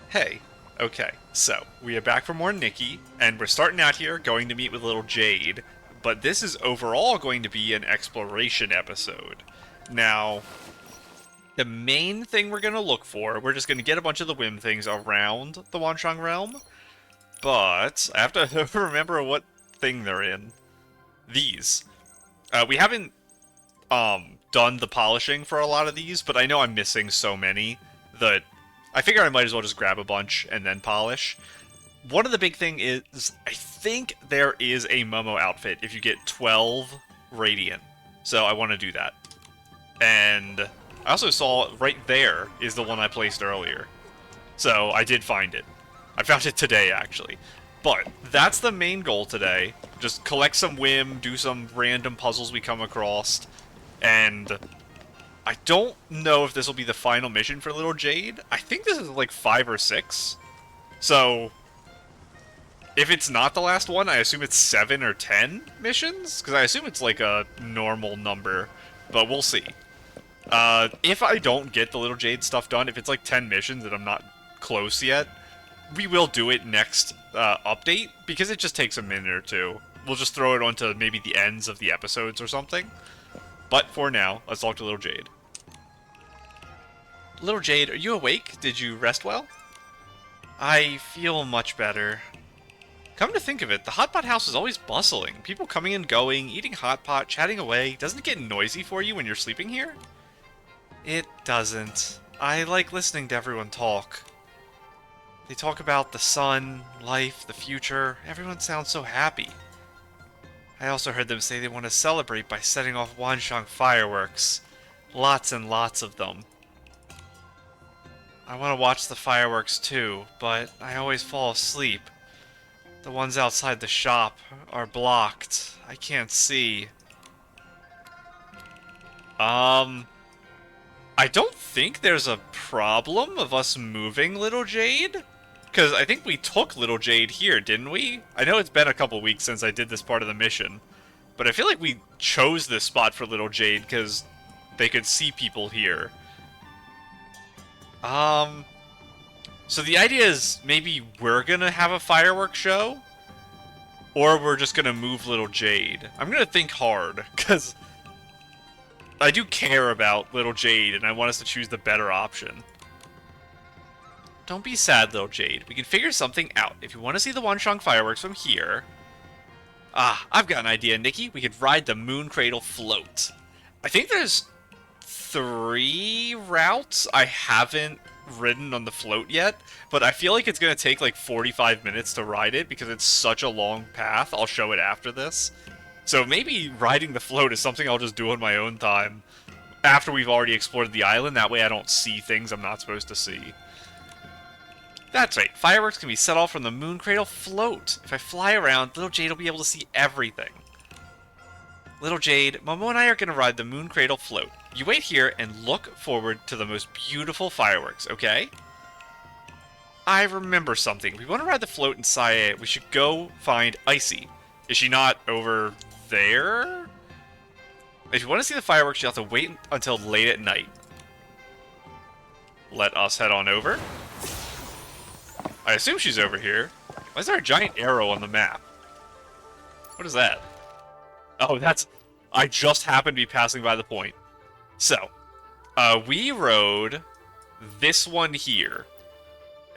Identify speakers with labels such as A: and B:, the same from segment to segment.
A: Hey, okay, so we are back for more Nikki, and we're starting out here going to meet with Little Jade, but this is overall going to be an exploration episode. Now, the main thing we're going to look for, we're just going to get a bunch of the whim things around the Wanxiang realm, but I have to remember what thing they're in. These. We haven't done the polishing for a lot of these, but I know I'm missing so many that I figure I might as well just grab a bunch and then polish. One of the big thing is, I think there is a Momo outfit if you get 12 Radiant. So I want to do that. And I also saw right there is the one I placed earlier. So I did find it. I found it today, actually. But that's the main goal today. Just collect some whim, do some random puzzles we come across, and I don't know if this will be the final mission for Little Jade. I think this is like 5 or 6. So, if it's not the last one, I assume it's 7 or 10 missions? Because I assume it's like a normal number, but we'll see. If I don't get the Little Jade stuff done, if it's like 10 missions and I'm not close yet, we will do it next update, because it just takes a minute or two. We'll just throw it onto maybe the ends of the episodes or something. But for now, let's talk to Little Jade. Little Jade, are you awake? Did you rest well? I feel much better. Come to think of it, the hot pot house is always bustling. People coming and going, eating hot pot, chatting away. Doesn't it get noisy for you when you're sleeping here? It doesn't. I like listening to everyone talk. They talk about the sun, life, the future. Everyone sounds so happy. I also heard them say they want to celebrate by setting off Wanxiang fireworks. Lots and lots of them. I want to watch the fireworks too, but I always fall asleep. The ones outside the shop are blocked. I can't see. I don't think there's a problem of us moving Little Jade. Because I think we took Little Jade here, didn't we? I know it's been a couple weeks since I did this part of the mission, but I feel like we chose this spot for Little Jade because they could see people here. So the idea is maybe we're gonna have a fireworks show, or we're just gonna move Little Jade. I'm gonna think hard, because I do care about Little Jade, and I want us to choose the better option. Don't be sad, Little Jade. We can figure something out. If you want to see the Wanxiang fireworks from here... Ah, I've got an idea, Nikki. We could ride the Moon Cradle float. I think there's 3 routes I haven't ridden on the float yet, but I feel like it's going to take like 45 minutes to ride it because it's such a long path. I'll show it after this. So maybe riding the float is something I'll just do on my own time after we've already explored the island. That way I don't see things I'm not supposed to see. That's right, fireworks can be set off from the Moon Cradle float. If I fly around, Little Jade will be able to see everything. Little Jade, Momo and I are going to ride the Moon Cradle float. You wait here and look forward to the most beautiful fireworks, okay? I remember something. We want to ride the float in Saya. We should go find Icy. Is she not over there? If you want to see the fireworks, you'll have to wait until late at night. Let us head on over. I assume she's over here. Why is there a giant arrow on the map? What is that? Oh, that's... I just happened to be passing by the point. So, we rode this one here.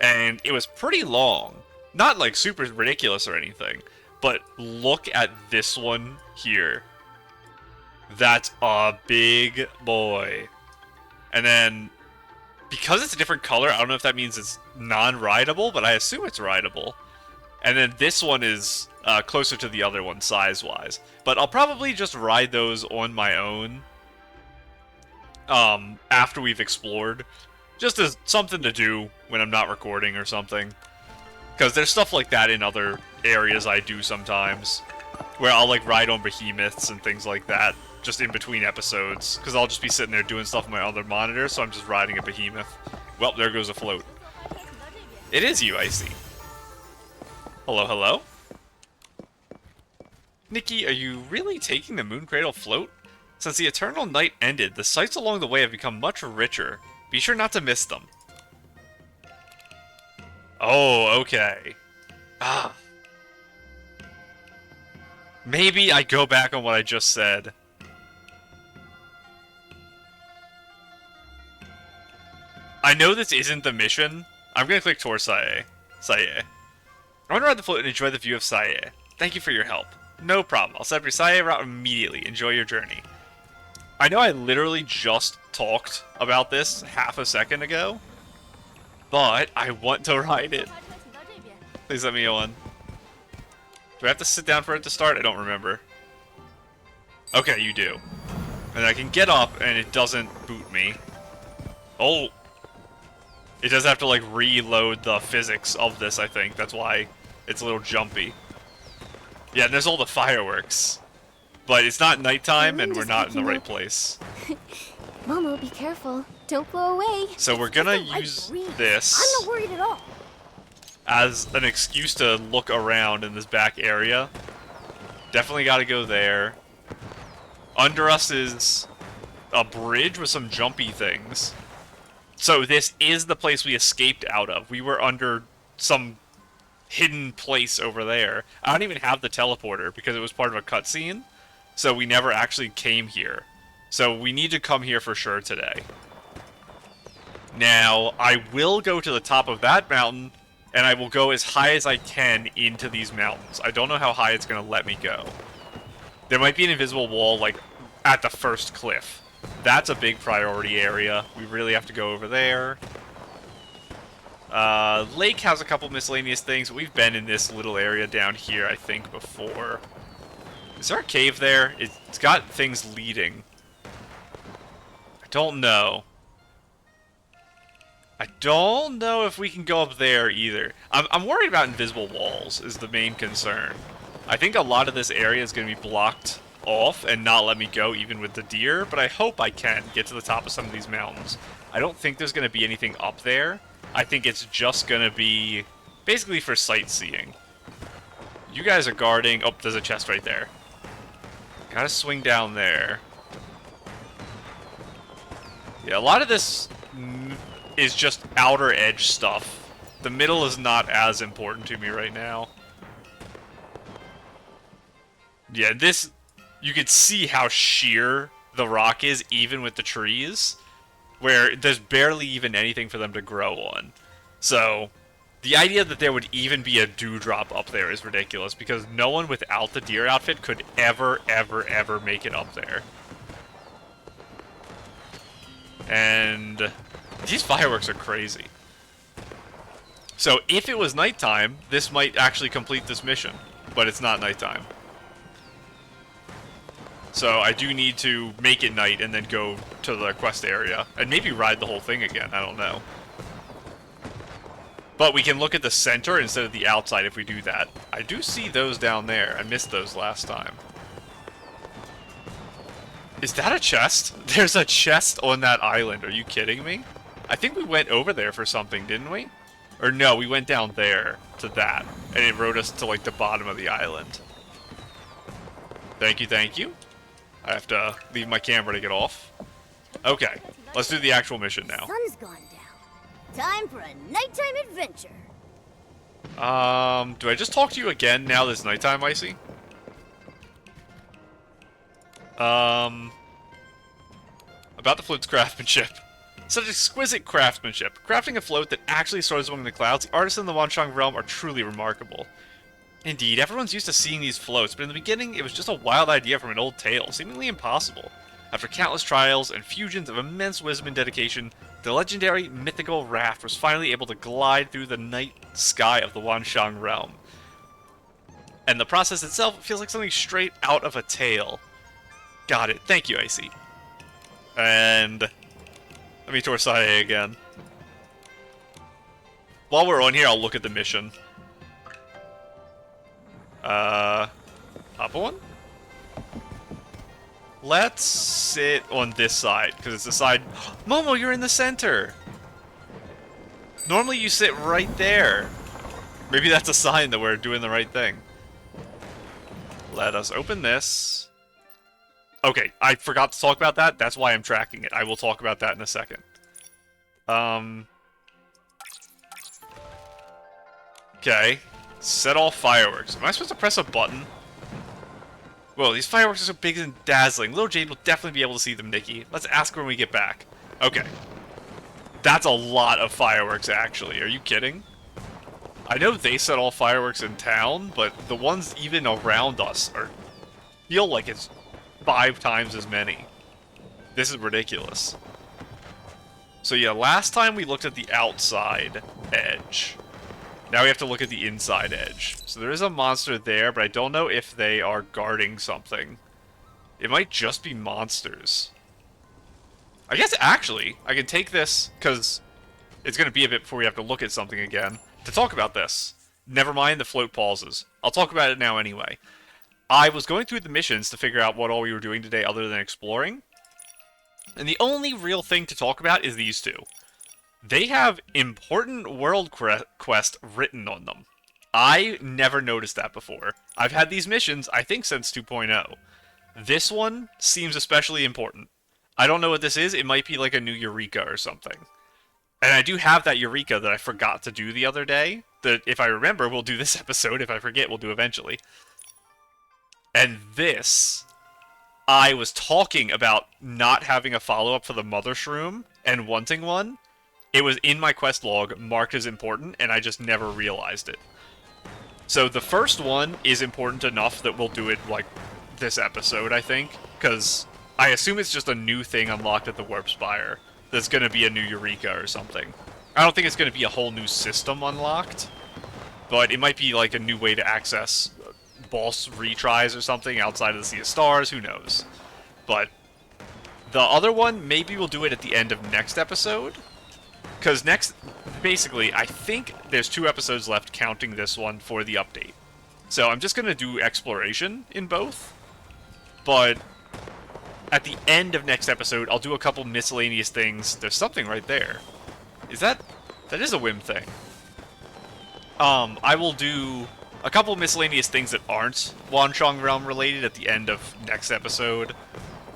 A: And it was pretty long. Not, like, super ridiculous or anything. But look at this one here. That's a big boy. And then... because it's a different color, I don't know if that means it's non-rideable, but I assume it's rideable. And then this one is closer to the other one, size-wise. But I'll probably just ride those on my own after we've explored. Just as something to do when I'm not recording or something. Because there's stuff like that in other areas I do sometimes. Where I'll like ride on behemoths and things like that. Just in between episodes, because I'll just be sitting there doing stuff on my other monitor, so I'm just riding a behemoth. Well, there goes a float. It is you, I see. Hello, hello? Nikki, are you really taking the Moon Cradle float? Since the eternal night ended, the sights along the way have become much richer. Be sure not to miss them. Oh, okay. Ah. Maybe I go back on what I just said. I know this isn't the mission. I'm gonna click towards Sae. Sae. I want to ride the float and enjoy the view of Sae. Thank you for your help. No problem. I'll set up your Sae route immediately. Enjoy your journey. I know I literally just talked about this half a second ago, but I want to ride it. Please let me on. Do I have to sit down for it to start? I don't remember. Okay, you do. And I can get up and it doesn't boot me. Oh. It does have to, like, reload the physics of this, I think. That's why it's a little jumpy. Yeah, and there's all the fireworks. But it's not nighttime, and we're not in the right place.
B: Momo, be careful. Don't blow away.
A: So we're gonna use this
B: I'm not worried at all.
A: as an excuse to look around in this back area. Definitely gotta go there. Under us is a bridge with some jumpy things. So this is the place we escaped out of. We were under some hidden place over there. I don't even have the teleporter because it was part of a cutscene. So we never actually came here. So we need to come here for sure today. Now, I will go to the top of that mountain, and I will go as high as I can into these mountains. I don't know how high it's going to let me go. There might be an invisible wall, like, at the first cliff. That's a big priority area. We really have to go over there. Lake has a couple miscellaneous things. We've been in this little area down here, I think, before. Is there a cave there? It's got things leading. I don't know. I don't know if we can go up there either. I'm worried about invisible walls is the main concern. I think a lot of this area is going to be blocked off and not let me go even with the deer, but I hope I can get to the top of some of these mountains. I don't think there's going to be anything up there. I think it's just going to be basically for sightseeing. You guys are guarding. Oh, there's a chest right there. Gotta swing down there. Yeah, a lot of this is just outer edge stuff. The middle is not as important to me right now. Yeah, this... You can see how sheer the rock is, even with the trees, where there's barely even anything for them to grow on. So, the idea that there would even be a dewdrop up there is ridiculous, because no one without the deer outfit could ever, ever, ever make it up there. And these fireworks are crazy. So, if it was nighttime, this might actually complete this mission, but it's not nighttime. So I do need to make it night and then go to the quest area. And maybe ride the whole thing again, I don't know. But we can look at the center instead of the outside if we do that. I do see those down there. I missed those last time. Is that a chest? There's a chest on that island, are you kidding me? I think we went over there for something, didn't we? Or no, we went down there to that. And it rode us to like the bottom of the island. Thank you, thank you. I have to leave my camera to get off. Okay, let's do the actual mission now.
B: Sun's gone down. Time for a nighttime adventure.
A: Do I just talk to you again now that it's nighttime, Icy? About the float's craftsmanship. Such exquisite craftsmanship. Crafting a float that actually soars among the clouds, the artists in the Wanxiang realm are truly remarkable. Indeed, everyone's used to seeing these floats, but in the beginning, it was just a wild idea from an old tale, seemingly impossible. After countless trials and fusions of immense wisdom and dedication, the legendary mythical raft was finally able to glide through the night sky of the Wanxiang realm. And the process itself feels like something straight out of a tale. Got it. Thank you, Icy. And let me Torsai again. While we're on here, I'll look at the mission. Up one? Let's sit on this side, because it's the side... Momo, you're in the center! Normally you sit right there. Maybe that's a sign that we're doing the right thing. Let us open this. Okay, I forgot to talk about that. That's why I'm tracking it. I will talk about that in a second. Okay. Set all fireworks. Am I supposed to press a button? Whoa, these fireworks are so big and dazzling. Little Jade will definitely be able to see them, Nikki. Let's ask her when we get back. Okay. That's a lot of fireworks, actually. Are you kidding? I know they set all fireworks in town, but the ones even around us feel like it's 5 times as many. This is ridiculous. So yeah, last time we looked at the outside edge. Now we have to look at the inside edge. So there is a monster there, but I don't know if they are guarding something. It might just be monsters. I guess actually, I can take this, because it's going to be a bit before we have to look at something again, to talk about this. Never mind the float pauses. I'll talk about it now anyway. I was going through the missions to figure out what all we were doing today other than exploring. And the only real thing to talk about is these two. They have important world quest written on them. I never noticed that before. I've had these missions, I think, since 2.0. This one seems especially important. I don't know what this is. It might be like a new Eureka or something. And I do have that Eureka that I forgot to do the other day. That, if I remember, we'll do this episode. If I forget, we'll do eventually. And this, I was talking about not having a follow-up for the Mother Shroom and wanting one. It was in my quest log, marked as important, and I just never realized it. So the first one is important enough that we'll do it, like, this episode, I think. Because I assume it's just a new thing unlocked at the Warp Spire. That's going to be a new Eureka or something. I don't think it's going to be a whole new system unlocked. But it might be, like, a new way to access boss retries or something outside of the Sea of Stars, who knows. But the other one, maybe we'll do it at the end of next episode. Because next, basically, I think there's 2 episodes left counting this one for the update. So I'm just going to do exploration in both. But at the end of next episode, I'll do a couple miscellaneous things. There's something right there. Is that... That is a whim thing. I will do a couple miscellaneous things that aren't Wanxiang Realm related at the end of next episode.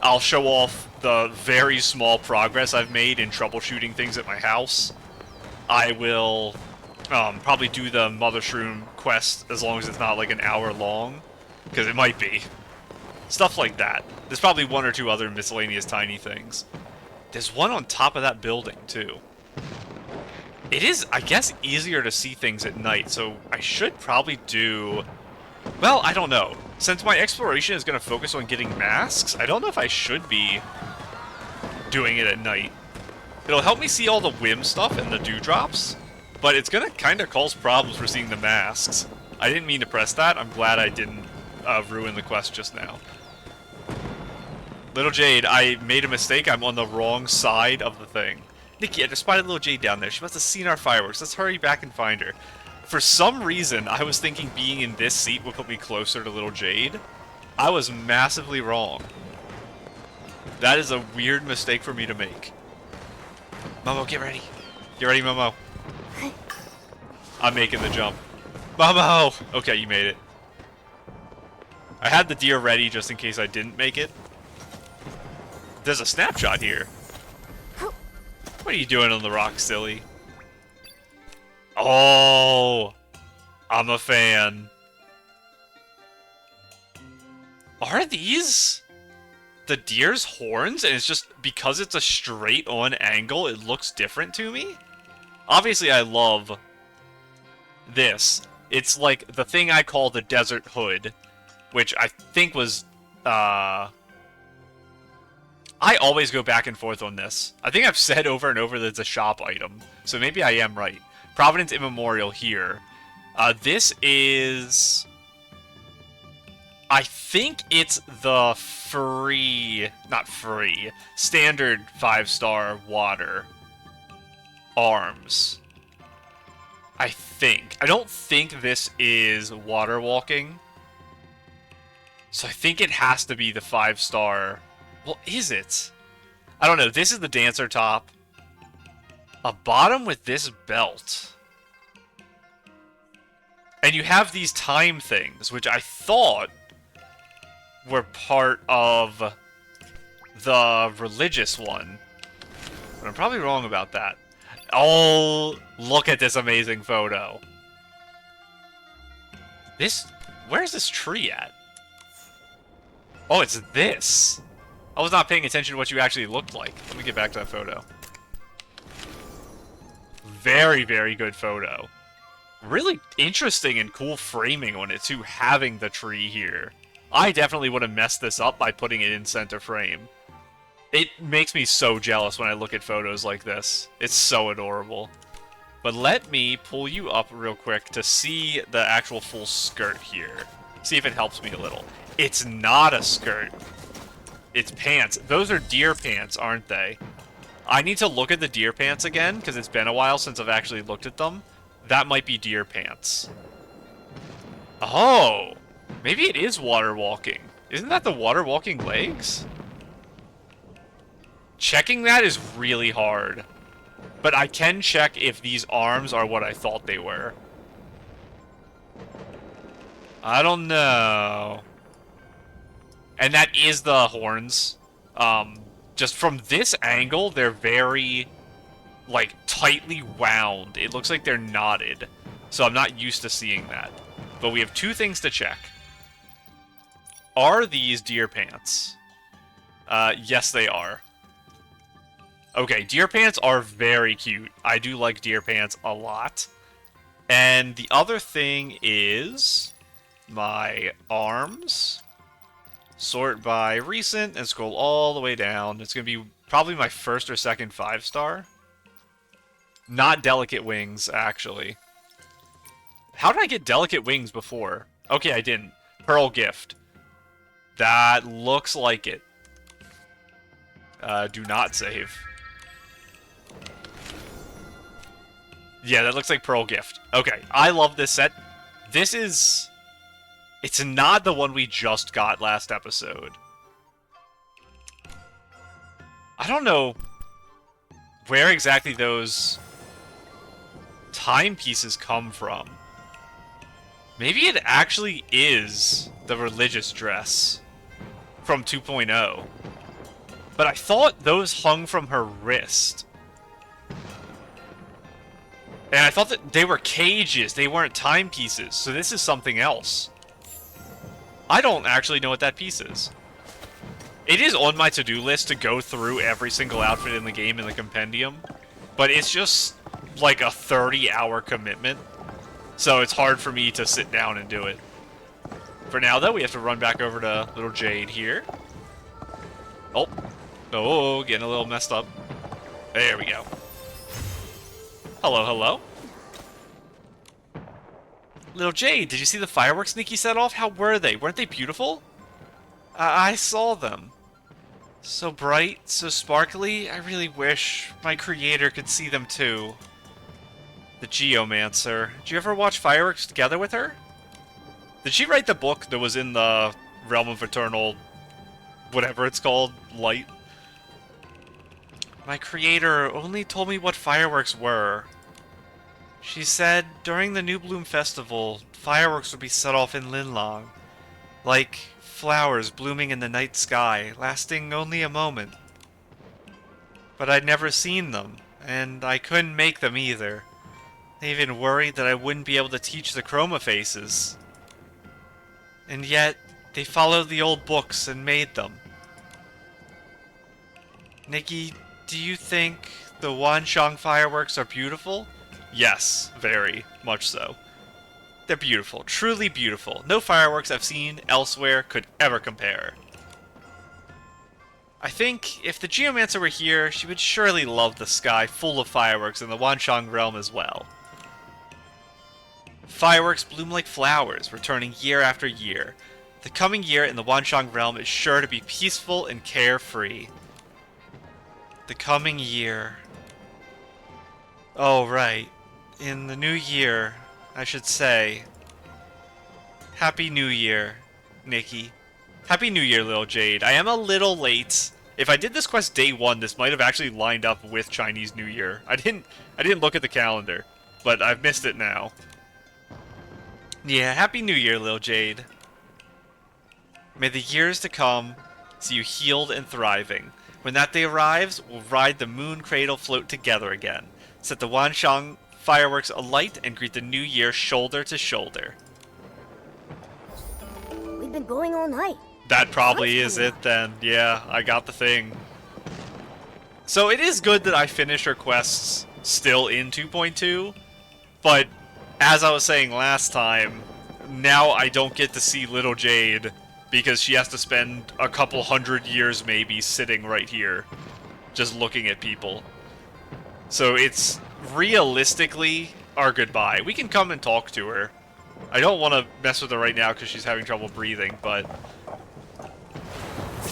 A: I'll show off the very small progress I've made in troubleshooting things at my house. I will probably do the Mother Shroom quest as long as it's not like an hour long, because it might be. Stuff like that. There's probably 1 or 2 other miscellaneous tiny things. There's one on top of that building, too. It is, I guess, easier to see things at night, so I should probably do... Well, I don't know. Since my exploration is going to focus on getting masks, I don't know if I should be doing it at night. It'll help me see all the whim stuff and the dewdrops, but it's going to kind of cause problems for seeing the masks. I didn't mean to press that. I'm glad I didn't ruin the quest just now. Little Jade, I made a mistake. I'm on the wrong side of the thing. Nikki, I just spotted Little Jade down there. She must have seen our fireworks. Let's hurry back and find her. For some reason, I was thinking being in this seat would put me closer to Little Jade. I was massively wrong. That is a weird mistake for me to make. Momo, get ready. Get ready, Momo. I'm making the jump. Momo! Okay, you made it. I had the deer ready just in case I didn't make it. There's a snapshot here. What are you doing on the rock, silly? Oh, I'm a fan. Are these the deer's horns? And it's just because it's a straight on angle, it looks different to me? Obviously, I love this. It's like the thing I call the desert hood, which I think was, I always go back and forth on this. I think I've said over and over that it's a shop item, so maybe I am right. Providence Immemorial here. This is... I think it's the free... Not free. Standard 5-star water arms. I think. I don't think this is water walking. So I think it has to be the 5-star... Well, is it? I don't know. This is the dancer top. A bottom with this belt. And you have these time things, which I thought were part of the religious one. But I'm probably wrong about that. Oh, look at this amazing photo. This... Where's this tree at? Oh, it's this. I was not paying attention to what you actually looked like. Let me get back to that photo. Very, very good photo. Really interesting and cool framing on it, too, having the tree here. I definitely would have messed this up by putting it in center frame. It makes me so jealous when I look at photos like this. It's so adorable. But let me pull you up real quick to see the actual full skirt here. See if it helps me a little. It's not a skirt. It's pants. Those are deer pants, aren't they? I need to look at the deer pants again, because it's been a while since I've actually looked at them. That might be deer pants. Oh! Maybe it is water walking. Isn't that the water walking legs? Checking that is really hard. But I can check if these arms are what I thought they were. I don't know. And that is the horns. Just from this angle, they're very, like, tightly wound. It looks like they're knotted. So I'm not used to seeing that. But we have two things to check. Are these deer pants? Yes, they are. Okay, deer pants are very cute. I do like deer pants a lot. And the other thing is my arms. Sort by recent and scroll all the way down. It's going to be probably my first or second 5-star. Not delicate wings, actually. How did I get delicate wings before? Okay, I didn't. Pearl gift. That looks like it. Do not save. Yeah, that looks like Pearl Gift. Okay, I love this set. This is... It's not the one we just got last episode. I don't know where exactly those timepieces come from. Maybe it actually is the religious dress from 2.0. But I thought those hung from her wrist. And I thought that they were cages, they weren't timepieces, so this is something else. I don't actually know what that piece is. It is on my to-do list to go through every single outfit in the game in the compendium, but it's just like a 30-hour commitment, so it's hard for me to sit down and do it. For now, though, we have to run back over to Little Jade here. Oh, getting a little messed up. There we go. Hello, hello. Little Jade, did you see the fireworks Nikki set off? How were they? Weren't they beautiful? I saw them. So bright, so sparkly, I really wish my creator could see them too. The Geomancer. Did you ever watch fireworks together with her? Did she write the book that was in the Realm of Eternal... whatever it's called? Light? My creator only told me what fireworks were. She said during the New Bloom Festival, fireworks would be set off in Linlong, like flowers blooming in the night sky, lasting only a moment. But I'd never seen them, and I couldn't make them either. I even worried that I wouldn't be able to teach the chroma faces. And yet, they followed the old books and made them. Nikki, do you think the Wanxiang fireworks are beautiful? Yes, very much so. They're beautiful, truly beautiful. No fireworks I've seen elsewhere could ever compare. I think if the Geomancer were here, she would surely love the sky full of fireworks in the Wanxiang realm as well. Fireworks bloom like flowers, returning year after year. The coming year in the Wanxiang realm is sure to be peaceful and carefree. The coming year... Oh, right. In the new year, I should say... Happy New Year, Nikki. Happy New Year, Little Jade. I am a little late. If I did this quest day one, this might have actually lined up with Chinese New Year. I didn't look at the calendar, but I've missed it now. Yeah, Happy New Year, Little Jade. May the years to come see you healed and thriving. When that day arrives, we'll ride the moon cradle float together again. Set the Wanxiang fireworks alight and greet the new year shoulder to shoulder.
B: been going all night.
A: That probably is it then. Yeah, I got the thing. So it is good that I finish her quests still in 2.2, but as I was saying last time, now I don't get to see Little Jade because she has to spend a couple 100 years maybe sitting right here, just looking at people. So it's realistically our goodbye. We can come and talk to her. I don't want to mess with her right now because she's having trouble breathing, but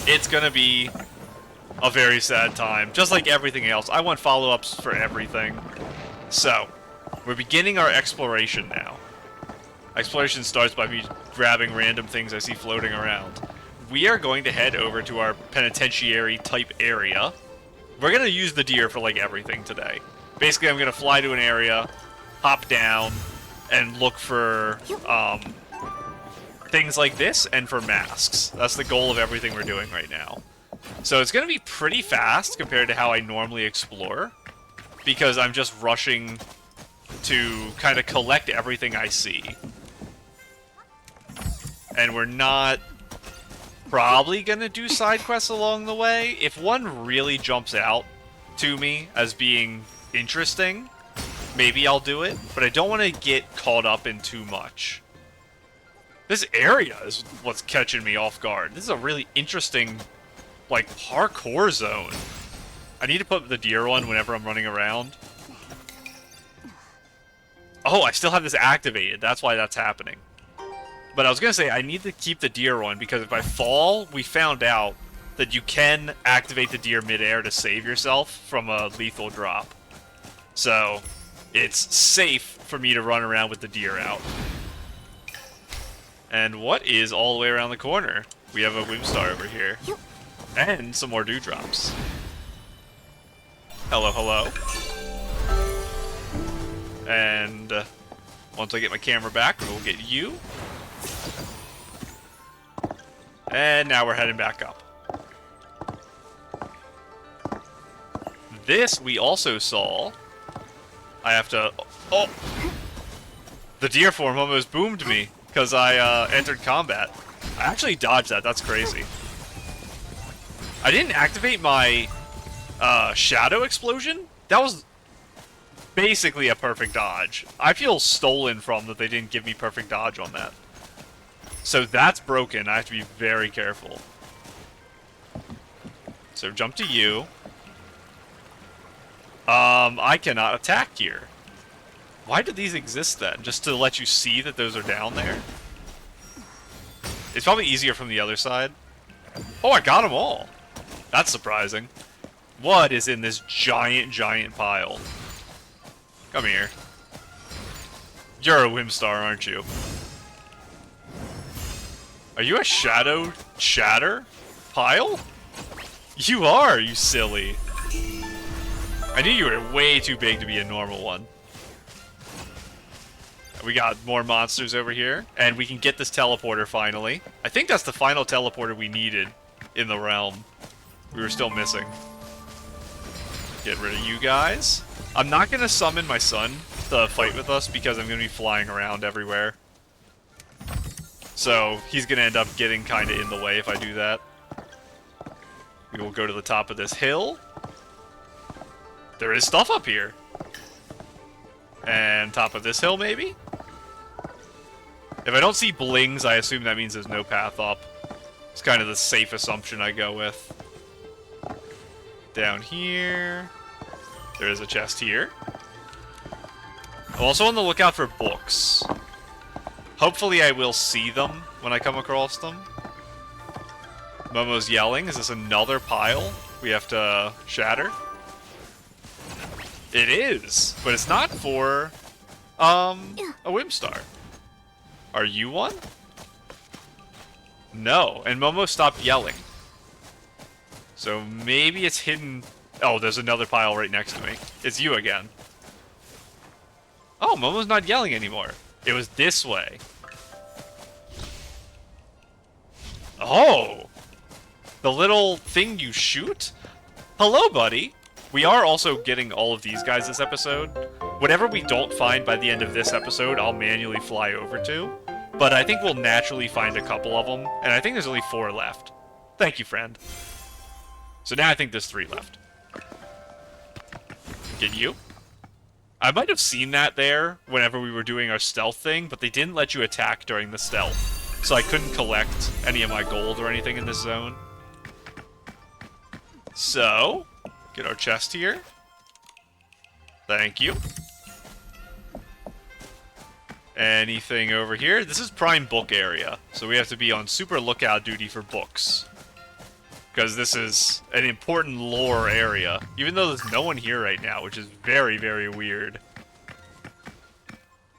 A: it's gonna be a very sad time, just like everything else. I want follow-ups for everything. So, we're beginning our exploration now. Exploration starts by me grabbing random things I see floating around. We are going to head over to our penitentiary type area. We're going to use the deer for like everything today. Basically, I'm going to fly to an area, hop down, and look for things like this and for masks. That's the goal of everything we're doing right now. So it's going to be pretty fast compared to how I normally explore, because I'm just rushing to kind of collect everything I see. And we're not probably going to do side quests along the way. If one really jumps out to me as being interesting, maybe I'll do it, but I don't want to get caught up in too much. This area is what's catching me off guard. This is a really interesting, like, parkour zone. I need to put the deer on whenever I'm running around. Oh, I still have this activated. That's why that's happening. But I was going to say, I need to keep the deer on, because if I fall, we found out that you can activate the deer midair to save yourself from a lethal drop. So, it's safe for me to run around with the deer out. And what is all the way around the corner? We have a whim star over here. And some more dewdrops. Hello, hello. And once I get my camera back, we'll get you. And now we're heading back up. This we also saw. I have to... Oh! The deer form almost boomed me because I entered combat. I actually dodged that. That's crazy. I didn't activate my shadow explosion. That was basically a perfect dodge. I feel stolen from that they didn't give me perfect dodge on that. So that's broken. I have to be very careful. So jump to you. I cannot attack here. Why do these exist then? Just to let you see that those are down there? It's probably easier from the other side. Oh, I got them all. That's surprising. What is in this giant, giant pile? Come here. You're a whim star, aren't you? Are you a shadow shatter pile? You are, you silly. I knew you were way too big to be a normal one. We got more monsters over here, and we can get this teleporter finally. I think that's the final teleporter we needed in the realm. We were still missing. Get rid of you guys. I'm not going to summon my son to fight with us because I'm going to be flying around everywhere. So he's going to end up getting kind of in the way if I do that. We will go to the top of this hill. There is stuff up here. And top of this hill, maybe? If I don't see blings, I assume that means there's no path up. It's kind of the safe assumption I go with. Down here. There is a chest here. I'm also on the lookout for books. Hopefully I will see them when I come across them. Momo's yelling. Is this another pile we have to shatter? It is, but it's not for a whim star. Are you one? No, and Momo stopped yelling. So maybe it's hidden. Oh, there's another pile right next to me. It's you again. Oh, Momo's not yelling anymore. It was this way. Oh! The little thing you shoot? Hello, buddy! We are also getting all of these guys this episode. Whatever we don't find by the end of this episode, I'll manually fly over to. but I think we'll naturally find a couple of them, and I think there's only 4 left. Thank you, friend. So now I think there's 3 left. Get you? I might have seen that there whenever we were doing our stealth thing, but they didn't let you attack during the stealth, so I couldn't collect any of my gold or anything in this zone. So, get our chest here. Thank you. Anything over here? This is prime book area, so we have to be on super lookout duty for books. Because this is an important lore area, even though there's no one here right now, which is very, very weird.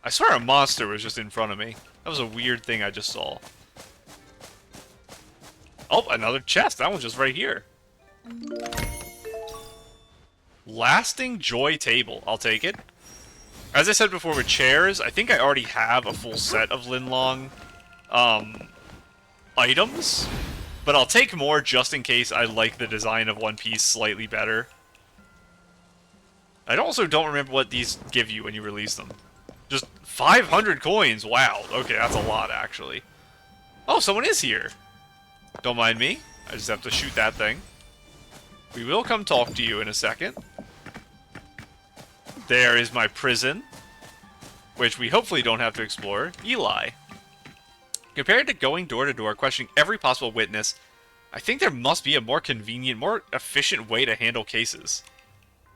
A: I swear a monster was just in front of me. That was a weird thing I just saw. Oh, another chest. That one's just right here. Lasting Joy Table. I'll take it. As I said before with chairs, I think I already have a full set of Linlong items. But I'll take more just in case I like the design of one piece slightly better. I also don't remember what these give you when you release them. Just 500 coins. Wow. Okay, that's a lot, actually. Oh, someone is here. Don't mind me. I just have to shoot that thing. We will come talk to you in a second. There is my prison, which we hopefully don't have to explore. Eli. Compared to going door to door, questioning every possible witness, I think there must be a more convenient, more efficient way to handle cases.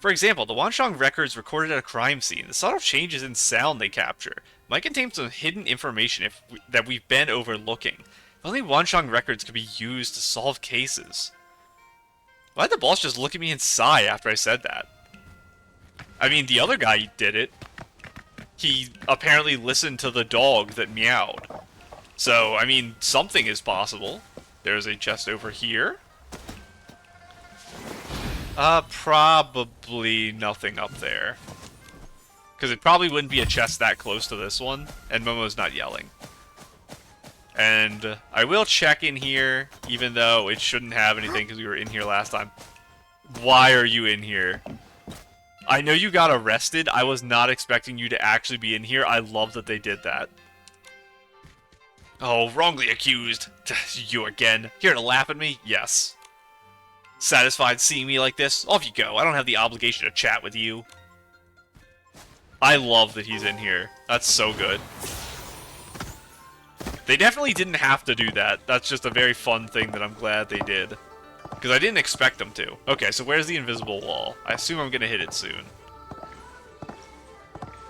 A: For example, the Wanxiang records recorded at a crime scene. The subtle changes in sound they capture might contain some hidden information that we've been overlooking. If only Wanxiang records could be used to solve cases. Why'd the boss just look at me and sigh after I said that? I mean, the other guy did it. He apparently listened to the dog that meowed. So, I mean, something is possible. There's a chest over here. Probably nothing up there. Because it probably wouldn't be a chest that close to this one, and Momo's not yelling. And I will check in here, even though it shouldn't have anything because we were in here last time. Why are you in here? I know you got arrested. I was not expecting you to actually be in here. I love that they did that. Oh, wrongly accused. You again. Here to laugh at me? Yes. Satisfied seeing me like this? Off you go. I don't have the obligation to chat with you. I love that he's in here. That's so good. They definitely didn't have to do that. That's just a very fun thing that I'm glad they did. Because I didn't expect them to. Okay, so where's the invisible wall? I assume I'm going to hit it soon.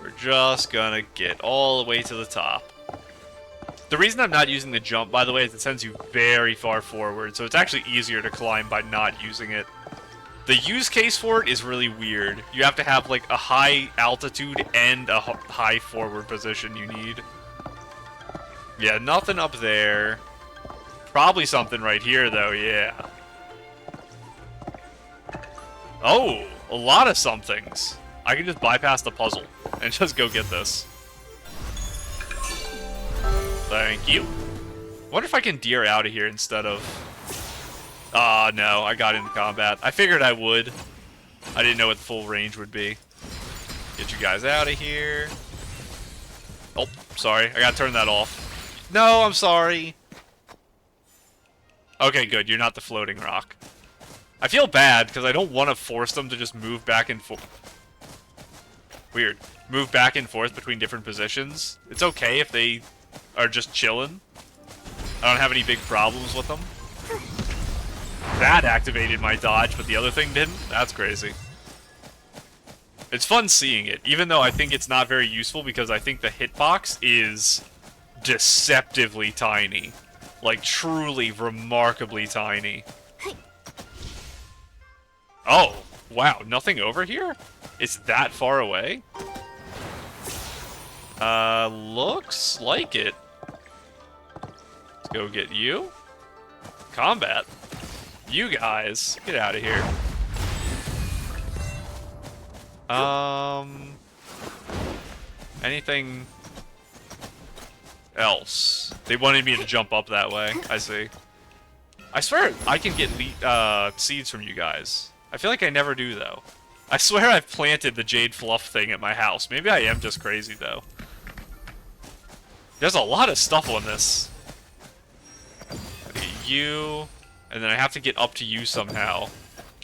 A: We're just going to get all the way to the top. The reason I'm not using the jump, by the way, is it sends you very far forward, so it's actually easier to climb by not using it. The use case for it is really weird. You have to have, like, a high altitude and a high forward position you need. Yeah, nothing up there. Probably something right here, though, yeah. Oh, a lot of somethings. I can just bypass the puzzle and just go get this. Thank you. Wonder if I can deer out of here instead of... Ah, no, I got into combat. I figured I would. I didn't know what the full range would be. Get you guys out of here. Oh, sorry. I gotta turn that off. No, I'm sorry. Okay, good. You're not the floating rock. I feel bad because I don't want to force them to just move back and forth. Weird. Move back and forth between different positions. It's okay if they are just chilling. I don't have any big problems with them. That activated my dodge, but the other thing didn't? That's crazy. It's fun seeing it, even though I think it's not very useful because I think the hitbox is deceptively tiny. Like, truly remarkably tiny. Oh, wow, nothing over here? It's that far away? Looks like it. Let's go get you. Combat. You guys, get out of here. Anything else? They wanted me to jump up that way. I see. I swear I can get seeds from you guys. I feel like I never do, though. I swear I've planted the jade fluff thing at my house. Maybe I am just crazy, though. There's a lot of stuff on this. Okay, you... And then I have to get up to you somehow.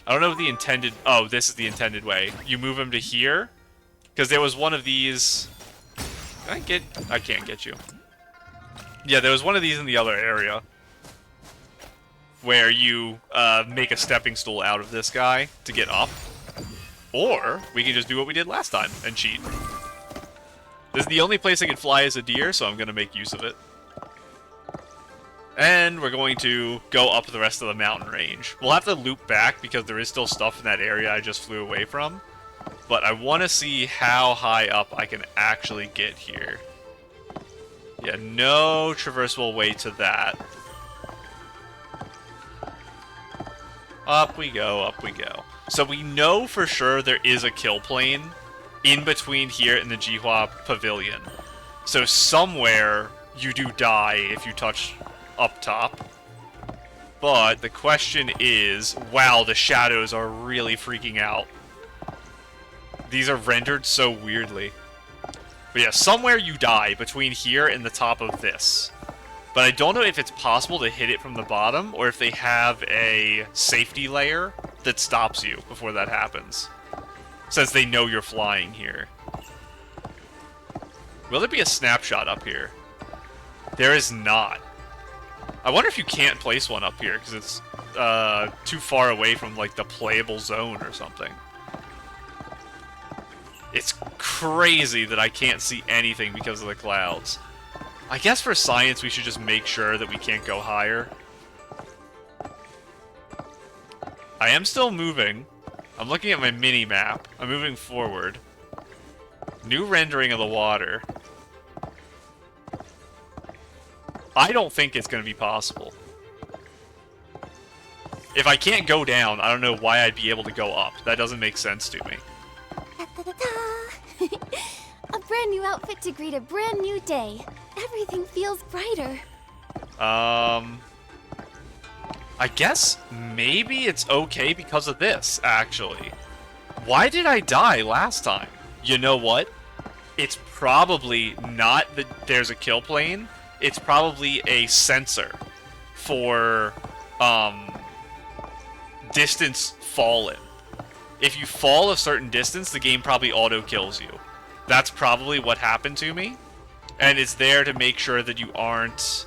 A: I don't know if the intended... Oh, this is the intended way. You move him to here. Because there was one of these... Can I get... I can't get you. Yeah, there was one of these in the other area. Where you make a stepping stool out of this guy to get up. Or we can just do what we did last time and cheat. This is the only place I can fly as a deer, so I'm going to make use of it. And we're going to go up the rest of the mountain range. We'll have to loop back because there is still stuff in that area I just flew away from. But I want to see how high up I can actually get here. Yeah, no traversable way to that. Up we go, up we go. So we know for sure there is a kill plane in between here and the Jihua Pavilion. So somewhere you do die if you touch up top. But the question is, wow, the shadows are really freaking out. These are rendered so weirdly. But yeah, somewhere you die between here and the top of this. But I don't know if it's possible to hit it from the bottom, or if they have a safety layer that stops you before that happens. Since they know you're flying here. Will there be a snapshot up here? There is not. I wonder if you can't place one up here, because it's too far away from, like, the playable zone or something. It's crazy that I can't see anything because of the clouds. I guess for science we should just make sure that we can't go higher. I am still moving. I'm looking at my mini-map. I'm moving forward. New rendering of the water. I don't think it's going to be possible. If I can't go down, I don't know why I'd be able to go up. That doesn't make sense to me.
C: A brand new outfit to greet a brand new day. Everything feels brighter.
A: I guess maybe it's okay because of this, actually. Why did I die last time? You know what? It's probably not that there's a kill plane. It's probably a sensor for, distance fallen. If you fall a certain distance, the game probably auto-kills you. That's probably what happened to me. And it's there to make sure that you aren't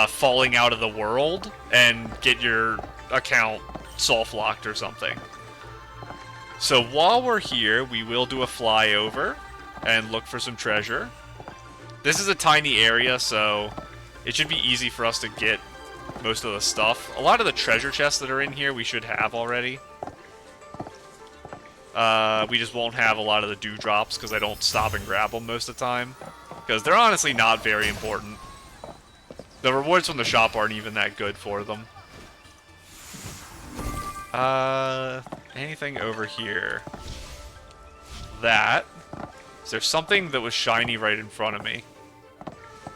A: falling out of the world and get your account soft-locked or something. So while we're here, we will do a flyover and look for some treasure. This is a tiny area, so it should be easy for us to get most of the stuff. A lot of the treasure chests that are in here we should have already. We just won't have a lot of the dewdrops because I don't stop and grab them most of the time. Because they're honestly not very important. The rewards from the shop aren't even that good for them. Anything over here? That. Is there something that was shiny right in front of me?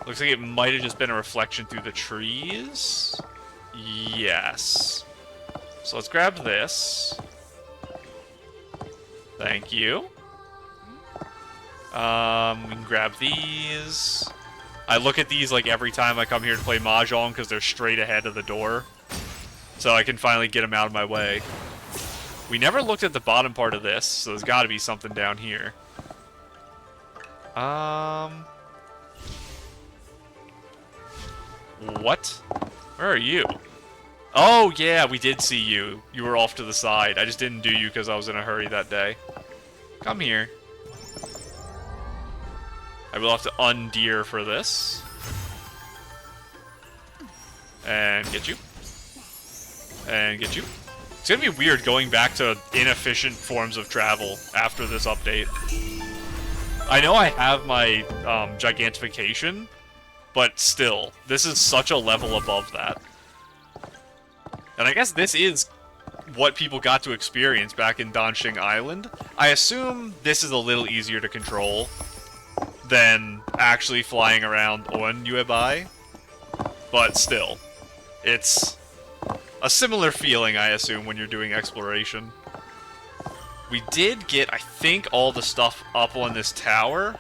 A: Looks like it might have just been a reflection through the trees. Yes. So let's grab this. Thank you. We can grab these. I look at these like every time I come here to play Mahjong because they're straight ahead of the door. So I can finally get them out of my way. We never looked at the bottom part of this, so there's got to be something down here. What? Where are you? Oh, yeah, we did see you. You were off to the side. I just didn't do you because I was in a hurry that day. Come here. I will have to undeer for this. And get you. And get you. It's gonna be weird going back to inefficient forms of travel after this update. I know I have my gigantification, but still, this is such a level above that. And I guess this is what people got to experience back in Wanxiang Island. I assume this is a little easier to control than actually flying around on Yuebai. But still, it's a similar feeling, I assume, when you're doing exploration. We did get, I think, all the stuff up on this tower.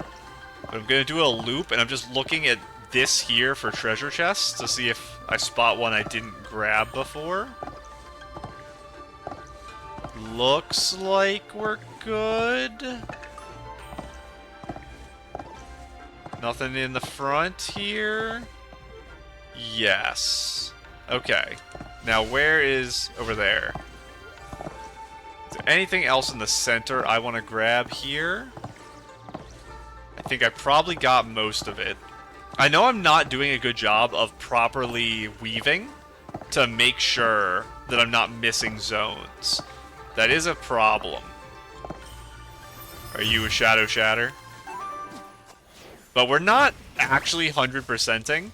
A: But I'm gonna do a loop, and I'm just looking at this here for treasure chests to see if I spot one I didn't grab before. Looks like we're good. Nothing in the front here. Yes. Okay. Now where is... over there. Is there anything else in the center I want to grab here? I think I probably got most of it. I know I'm not doing a good job of properly weaving to make sure that I'm not missing zones. That is a problem. Are you a Shadow Shatter? But we're not actually 100%ing.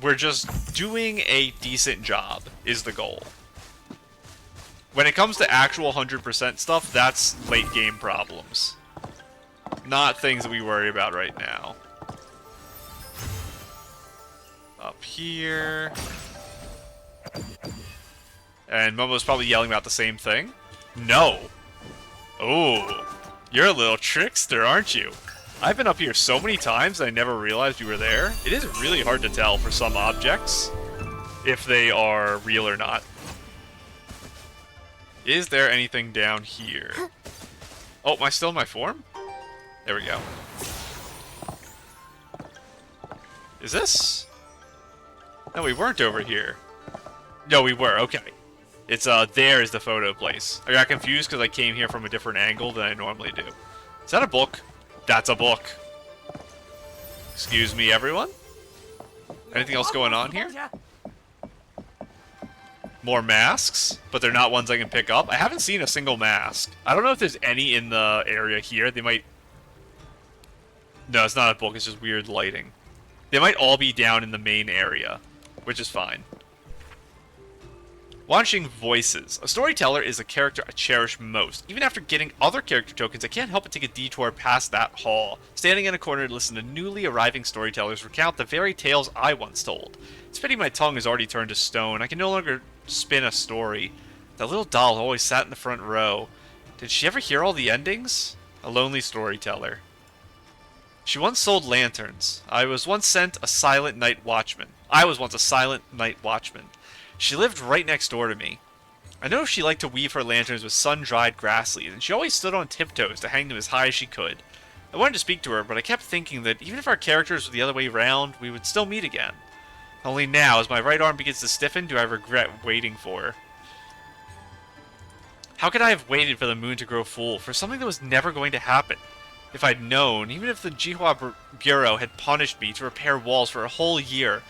A: We're just doing a decent job, is the goal. When it comes to actual 100% stuff, that's late game problems. Not things that we worry about right now. Up here. And Momo's probably yelling about the same thing. No. Oh, you're a little trickster, aren't you? I've been up here so many times I never realized you were there. It is really hard to tell for some objects if they are real or not. Is there anything down here? Oh, am I still in my form? There we go. Is this? No, we weren't over here. No, we were. Okay. It's, there is the photo place. I got confused because I came here from a different angle than I normally do. Is that a book? That's a book. Excuse me, everyone? Anything else going on here? More masks, but they're not ones I can pick up. I haven't seen a single mask. I don't know if there's any in the area here. They might... No, it's not a book. It's just weird lighting. They might all be down in the main area, which is fine. Wanxiang voices. A storyteller is a character I cherish most. Even after getting other character tokens, I can't help but take a detour past that hall, standing in a corner to listen to newly arriving storytellers recount the very tales I once told. It's pity my tongue has already turned to stone. I can no longer spin a story. That little doll always sat in the front row. Did she ever hear all the endings? A lonely storyteller. She once sold lanterns. I was once a silent night watchman. She lived right next door to me. I know she liked to weave her lanterns with sun-dried grass leaves, and she always stood on tiptoes to hang them as high as she could. I wanted to speak to her, but I kept thinking that even if our characters were the other way around, we would still meet again. Only now, as my right arm begins to stiffen, do I regret waiting for her. How could I have waited for the moon to grow full, for something that was never going to happen? If I'd known, even if the Jihua Bureau had punished me to repair walls for a whole year,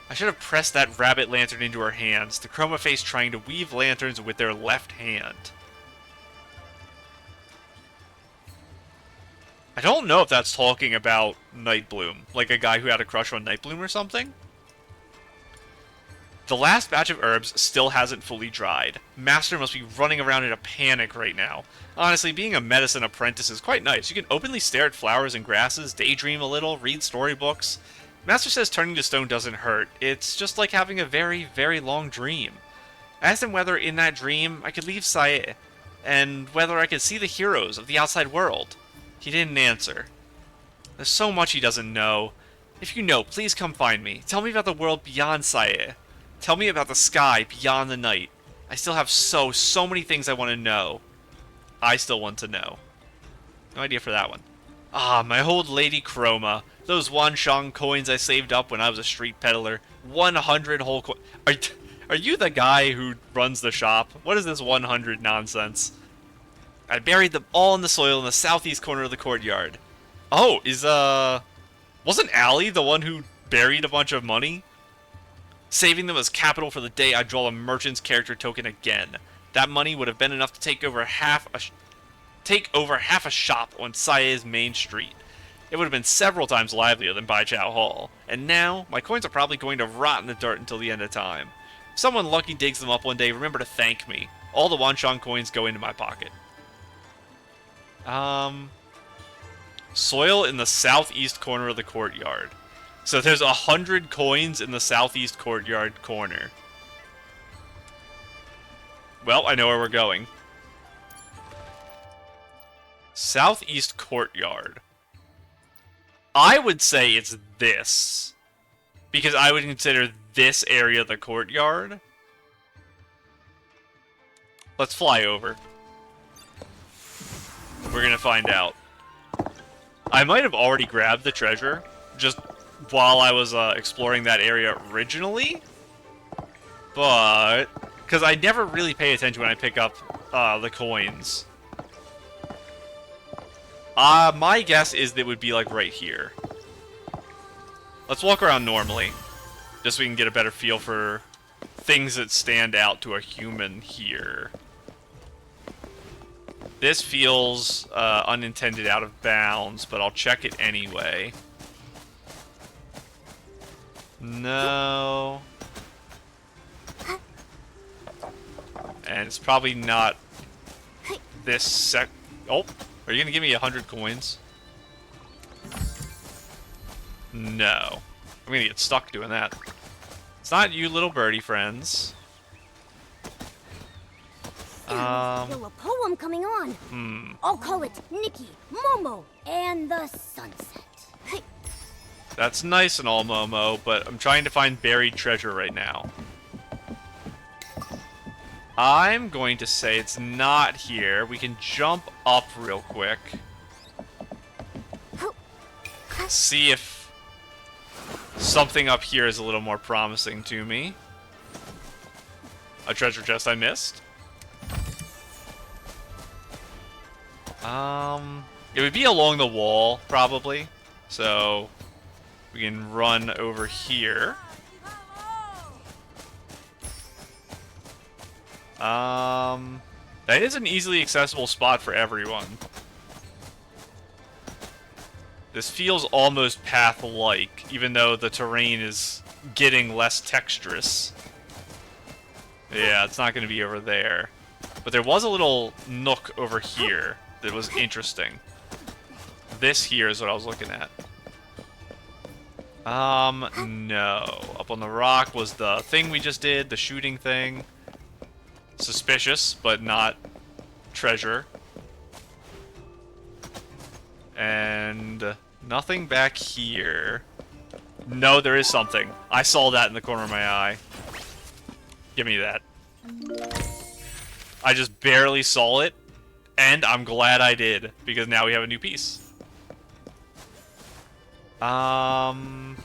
A: I should have pressed that rabbit lantern into her hands, the chroma face trying to weave lanterns with their left hand. I don't know if that's talking about Nightbloom, like a guy who had a crush on Nightbloom or something. The last batch of herbs still hasn't fully dried. Master must be running around in a panic right now. Honestly, being a medicine apprentice is quite nice. You can openly stare at flowers and grasses, daydream a little, read storybooks. Master says turning to stone doesn't hurt. It's just like having a very, very long dream. I asked him whether in that dream I could leave Sae, and whether I could see the heroes of the outside world. He didn't answer. There's so much he doesn't know. If you know, please come find me. Tell me about the world beyond Sae. Tell me about the sky beyond the night. I still have so many things I want to know. I still want to know. No idea for that one. Ah, my old lady Chroma. Those Wanxiang coins I saved up when I was a street peddler. 100 whole coins. Are you the guy who runs the shop? What is this 100 nonsense? I buried them all in the soil in the southeast corner of the courtyard. Oh, wasn't Allie the one who buried a bunch of money? Saving them as capital for the day I draw a merchant's character token again. That money would have been enough to take over half a shop on Sae's main street. It would have been several times livelier than Baichao Hall. And now, my coins are probably going to rot in the dirt until the end of time. If someone lucky digs them up one day, remember to thank me. All the Wanxiang coins go into my pocket. Soil in the southeast corner of the courtyard. So there's 100 coins in the southeast courtyard corner. Well, I know where we're going. Southeast courtyard. I would say it's this. Because I would consider this area the courtyard. Let's fly over. We're gonna find out. I might have already grabbed the treasure, just while I was exploring that area originally. But... because I never really pay attention when I pick up the coins. My guess is that it would be like right here. Let's walk around normally, just so we can get a better feel for things that stand out to a human here. This feels unintended out of bounds, but I'll check it anyway. No. And it's probably not this Oh, are you gonna give me 100 coins? No. I'm gonna get stuck doing that. It's not you, little birdie friends.
B: Still a poem coming on. I'll call it Nikki, Momo, and the Sunset. Hey.
A: That's nice and all, Momo, but I'm trying to find buried treasure right now. I'm going to say it's not here. We can jump up real quick. See if something up here is a little more promising to me. A treasure chest I missed. It would be along the wall, probably. So, we can run over here. That is an easily accessible spot for everyone. This feels almost path-like, even though the terrain is getting less texturous. Yeah, it's not going to be over there. But there was a little nook over here that was interesting. This here is what I was looking at. No. Up on the rock was the thing we just did, the shooting thing. Suspicious, but not treasure. And nothing back here. No, there is something. I saw that in the corner of my eye. Give me that. I just barely saw it, and I'm glad I did, because now we have a new piece. I'm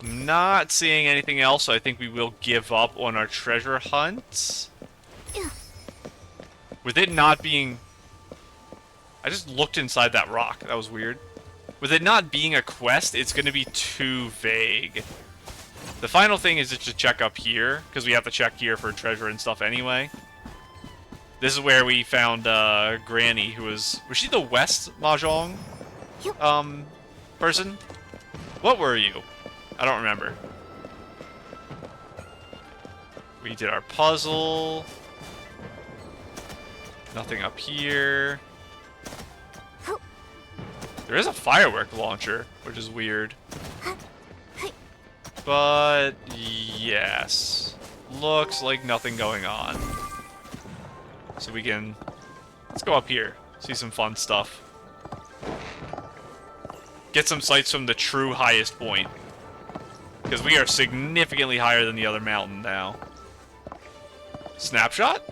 A: not seeing anything else, so I think we will give up on our treasure hunt. With it not being... I just looked inside that rock. That was weird. With it not being a quest, it's going to be too vague. The final thing is just to check up here, because we have to check here for treasure and stuff anyway. This is where we found Granny, who was... Was she the West Mahjong person? What were you? I don't remember. We did our puzzle. Nothing up here. There is a firework launcher, which is weird. But, yes. Looks like nothing going on. So we can... Let's go up here. See some fun stuff. Get some sights from the true highest point. Because we are significantly higher than the other mountain now. Snapshot?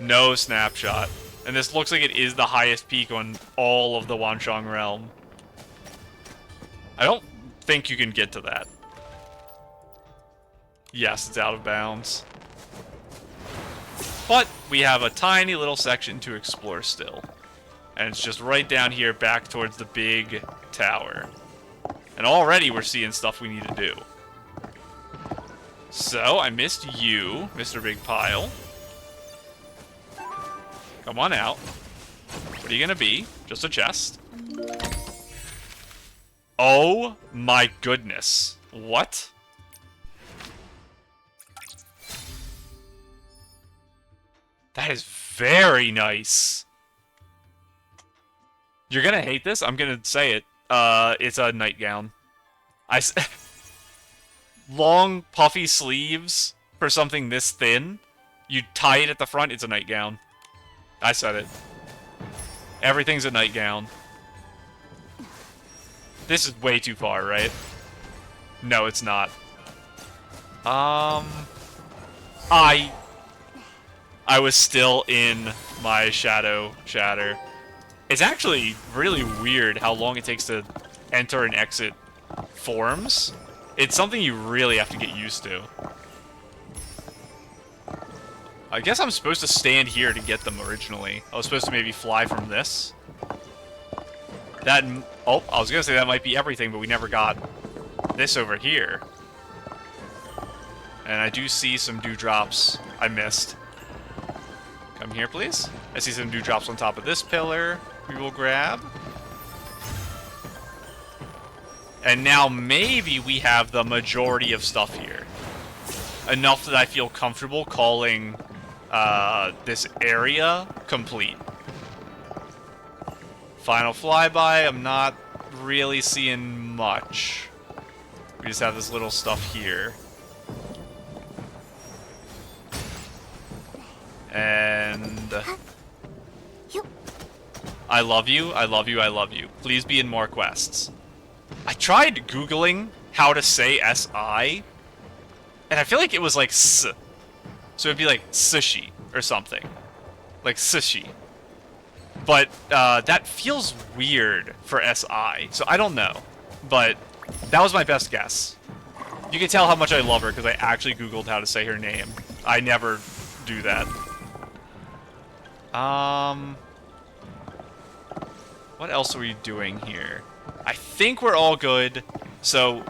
A: No snapshot. And this looks like it is the highest peak on all of the Wanxiang realm. I don't think you can get to that. Yes, it's out of bounds. But we have a tiny little section to explore still. And it's just right down here back towards the big tower. And already we're seeing stuff we need to do. So, I missed you, Mr. Big Pile. Come on out. What are you gonna be? Just a chest? Oh my goodness. What? That is very nice. You're gonna hate this? I'm gonna say it. It's a nightgown. Long, puffy sleeves for something this thin. You tie it at the front, it's a nightgown. I said it. Everything's a nightgown. This is way too far, right? No, it's not. I was still in my shadow shatter. It's actually really weird how long it takes to enter and exit forms. It's something you really have to get used to. I guess I'm supposed to stand here to get them originally. I was supposed to maybe fly from this. That... Oh, I was gonna say that might be everything, but we never got this over here. And I do see some dewdrops I missed. Come here, please. I see some dewdrops on top of this pillar we will grab. And now maybe we have the majority of stuff here. Enough that I feel comfortable calling this area complete. Final flyby, I'm not really seeing much. We just have this little stuff here. And... I love you, I love you, I love you. Please be in more quests. I tried Googling how to say S-I, and I feel like it was like S. So it'd be like sushi or something. Like sushi. But that feels weird for S-I, so I don't know. But that was my best guess. You can tell how much I love her because I actually Googled how to say her name. I never do that. What else are we doing here? I think we're all good. So,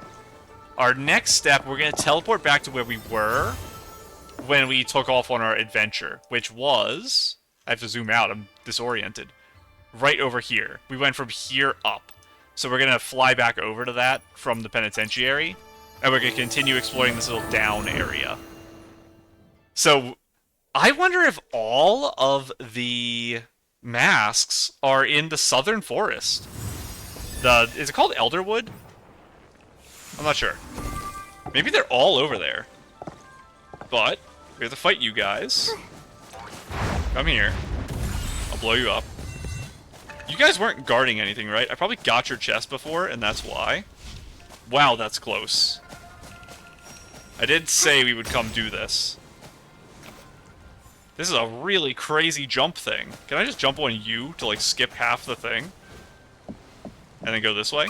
A: our next step, we're going to teleport back to where we were when we took off on our adventure, which was... I have to zoom out, I'm disoriented. Right over here. We went from here up. So we're going to fly back over to that from the penitentiary, and we're going to continue exploring this little down area. So, I wonder if all of the masks are in the southern forest. Is it called Elderwood? I'm not sure. Maybe they're all over there. But we have to fight you guys. Come here. I'll blow you up. You guys weren't guarding anything, right? I probably got your chest before, and that's why. Wow, that's close. I did say we would come do this. This is a really crazy jump thing. Can I just jump on you to, like, skip half the thing? And then go this way?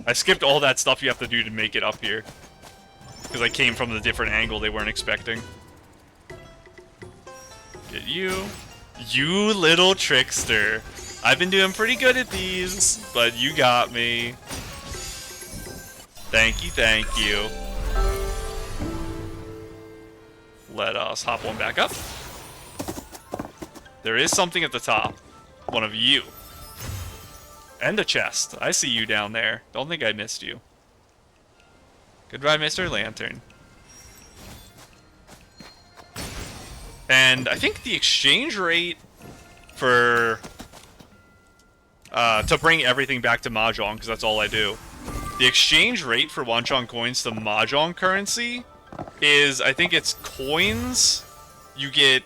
A: I skipped all that stuff you have to do to make it up here. Because I came from the different angle they weren't expecting. Get you. You little trickster. I've been doing pretty good at these, but you got me. Thank you, thank you. Let us hop one back up. There is something at the top. One of you. And a chest. I see you down there. Don't think I missed you. Goodbye, Mr. Lantern. And I think the exchange rate for... to bring everything back to Mahjong, because that's all I do. The exchange rate for Wanxiang coins to Mahjong currency is, I think it's coins. You get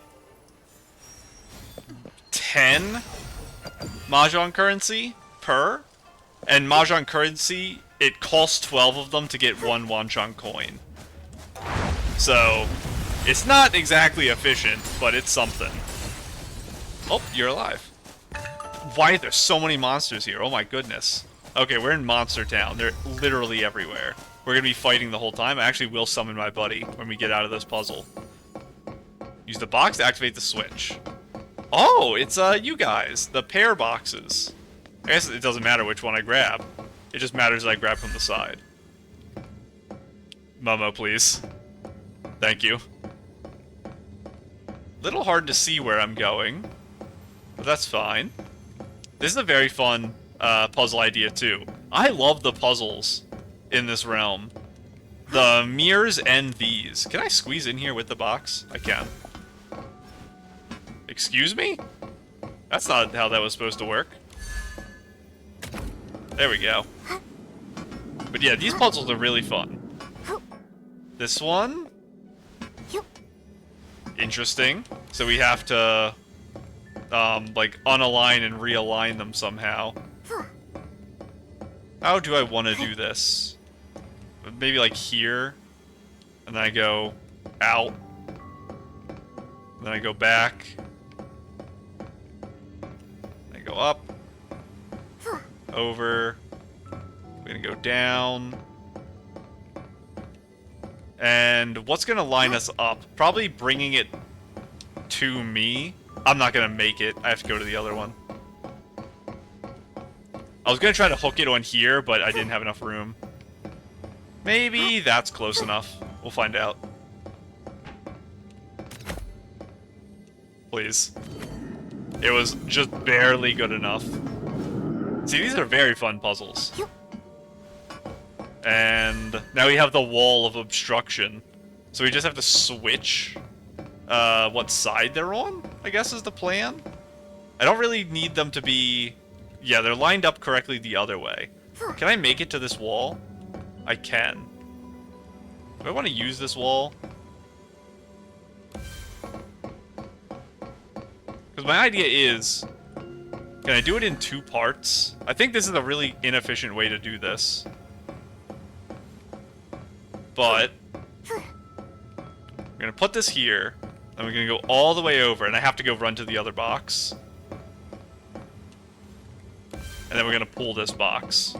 A: 10 Mahjong currency per. And Mahjong currency, it costs 12 of them to get one Wanxiang coin. So, it's not exactly efficient, but it's something. Oh, you're alive. Why are there so many monsters here? Oh my goodness. Okay, we're in Monster Town. They're literally everywhere. We're gonna be fighting the whole time. I actually will summon my buddy when we get out of this puzzle. Use the box to activate the switch. Oh, it's you guys. The pair boxes. I guess it doesn't matter which one I grab. It just matters that I grab from the side. Momo, please. Thank you. Little hard to see where I'm going, but that's fine. This is a very fun puzzle idea, too. I love the puzzles in this realm. The mirrors and these. Can I squeeze in here with the box? I can. Excuse me? That's not how that was supposed to work. There we go. But yeah, these puzzles are really fun. This one? Interesting. So we have to, like, unalign and realign them somehow. How do I want to do this? Maybe like here. And then I go out. Then I go back. I go up. Over. We're gonna go down. And what's gonna line us up? Probably bringing it to me. I'm not gonna make it. I have to go to the other one. I was gonna try to hook it on here, but I didn't have enough room. Maybe that's close enough. We'll find out. Please. It was just barely good enough. See, these are very fun puzzles. And now we have the wall of obstruction. So we just have to switch what side they're on, I guess is the plan. I don't really need them to be... Yeah, they're lined up correctly the other way. Can I make it to this wall? I can. Do I want to use this wall? Because my idea is... Can I do it in 2 parts? I think this is a really inefficient way to do this. But... I'm going to put this here. And we're going to go all the way over. And I have to go run to the other box. And then we're going to pull this box.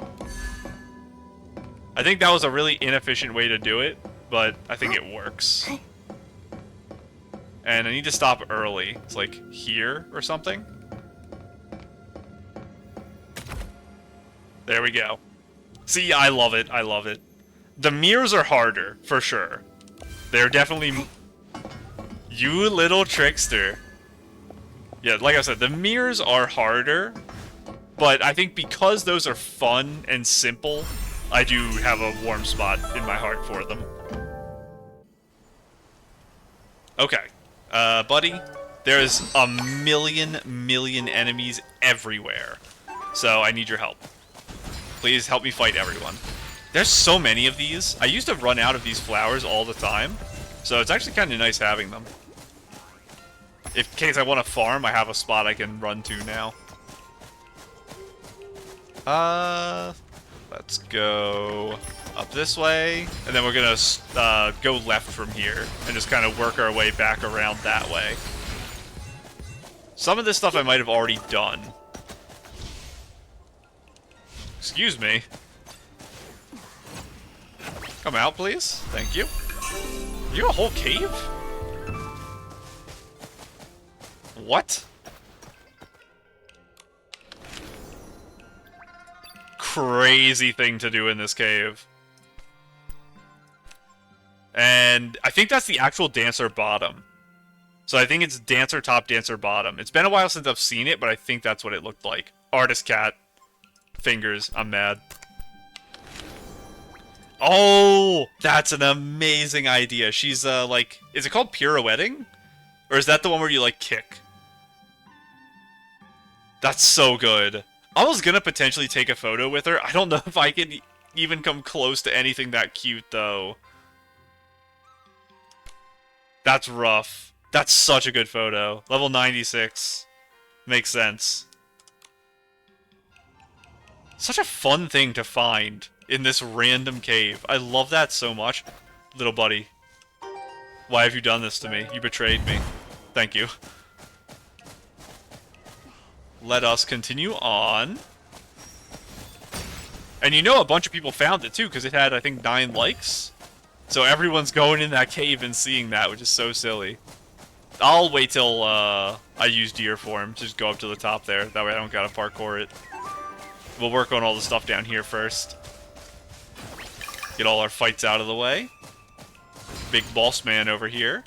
A: I think that was a really inefficient way to do it. But I think it works. And I need to stop early. It's like here or something. There we go. See, I love it. I love it. The mirrors are harder, for sure. They're definitely... You little trickster. Yeah, like I said, the mirrors are harder. But I think because those are fun and simple, I do have a warm spot in my heart for them. Okay. Buddy, there's a million enemies everywhere. So I need your help. Please help me fight everyone. There's so many of these. I used to run out of these flowers all the time. So it's actually kind of nice having them. In case I want to farm, I have a spot I can run to now. Let's go up this way. And then we're going to go left from here. And just kind of work our way back around that way. Some of this stuff I might have already done. Excuse me. Come out, please. Thank you. Are you a whole cave? What? Crazy thing to do in this cave. And I think that's the actual dancer bottom. So I think it's dancer top, dancer bottom. It's been a while since I've seen it, but I think that's what it looked like. Artist cat. Fingers. I'm mad. Oh, that's an amazing idea. She's, like... Is it called pirouetting? Or is that the one where you, like, kick? That's so good. I was gonna potentially take a photo with her. I don't know if I can even come close to anything that cute, though. That's rough. That's such a good photo. Level 96. Makes sense. Such a fun thing to find in this random cave. I love that so much. Little buddy. Why have you done this to me? You betrayed me. Thank you. Let us continue on. And you know a bunch of people found it too, because it had, I think, 9 likes. So everyone's going in that cave and seeing that, which is so silly. I'll wait till I use deer form to just go up to the top there. That way I don't gotta parkour it. We'll work on all the stuff down here first. Get all our fights out of the way. Big boss man over here.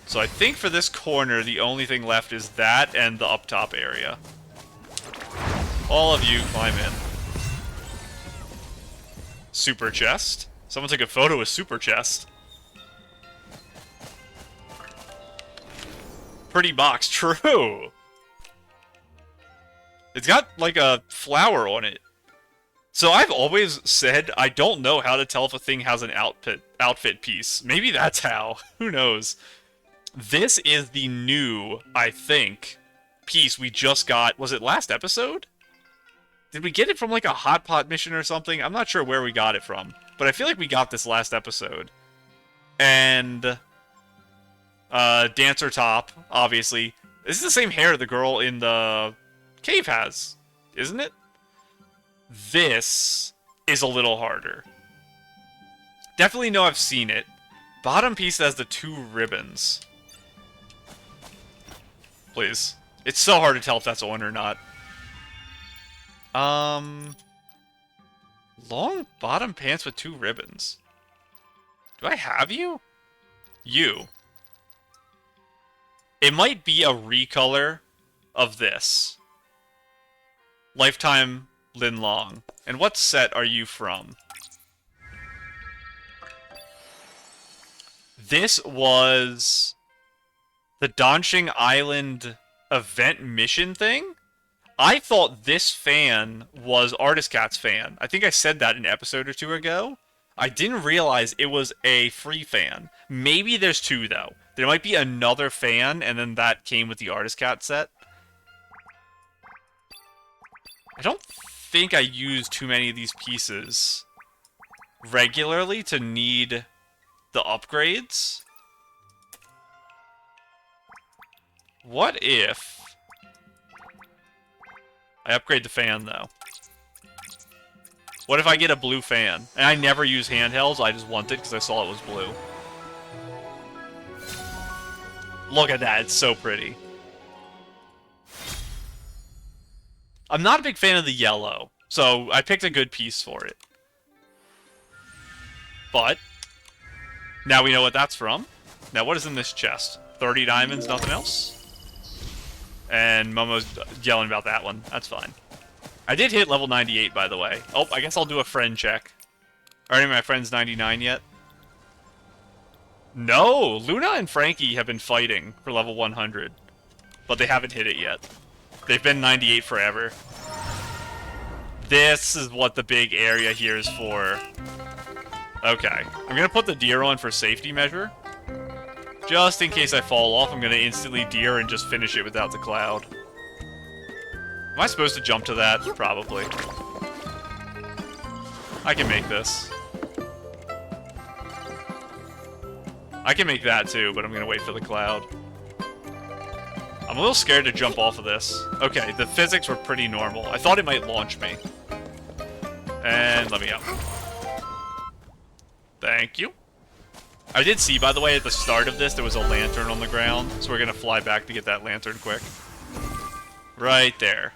A: So I think for this corner, the only thing left is that and the up top area. All of you, climb in. Super chest. Someone took a photo with super chest. Pretty box, true. It's got like a flower on it. So I've always said I don't know how to tell if a thing has an outfit piece. Maybe that's how. Who knows? This is the new, I think, piece we just got. Was it last episode? Did we get it from, like, a hot pot mission or something? I'm not sure where we got it from. But I feel like we got this last episode. And... dancer top, obviously. This is the same hair the girl in the cave has, isn't it? This is a little harder. Definitely know I've seen it. Bottom piece has the 2 ribbons. Please. It's so hard to tell if that's on or not. Long bottom pants with 2 ribbons. Do I have you? You. It might be a recolor of this. Lifetime Lin Long. And what set are you from? This was the Donshing Island event mission thing? I thought this fan was Artist Cat's fan. I think I said that an episode or 2 ago. I didn't realize it was a free fan. Maybe there's 2, though. There might be another fan, and then that came with the Artist Cat set. I don't think I use too many of these pieces regularly to need the upgrades. What if I upgrade the fan, though? What if I get a blue fan? And I never use handhelds, I just want it because I saw it was blue. Look at that, it's so pretty. I'm not a big fan of the yellow, so I picked a good piece for it. But, now we know what that's from. Now what is in this chest? 30 diamonds, nothing else? And Momo's yelling about that one. That's fine. I did hit level 98, by the way. Oh, I guess I'll do a friend check. Are any of my friends 99 yet? No! Luna and Frankie have been fighting for level 100. But they haven't hit it yet. They've been 98 forever. This is what the big area here is for. Okay. I'm gonna put the deer on for safety measure. Just in case I fall off, I'm gonna instantly deer and just finish it without the cloud. Am I supposed to jump to that? Probably. I can make this. I can make that too, but I'm gonna wait for the cloud. I'm a little scared to jump off of this. Okay, the physics were pretty normal. I thought it might launch me. And let me out. Thank you. I did see, by the way, at the start of this, there was a lantern on the ground, so we're gonna fly back to get that lantern quick. Right there.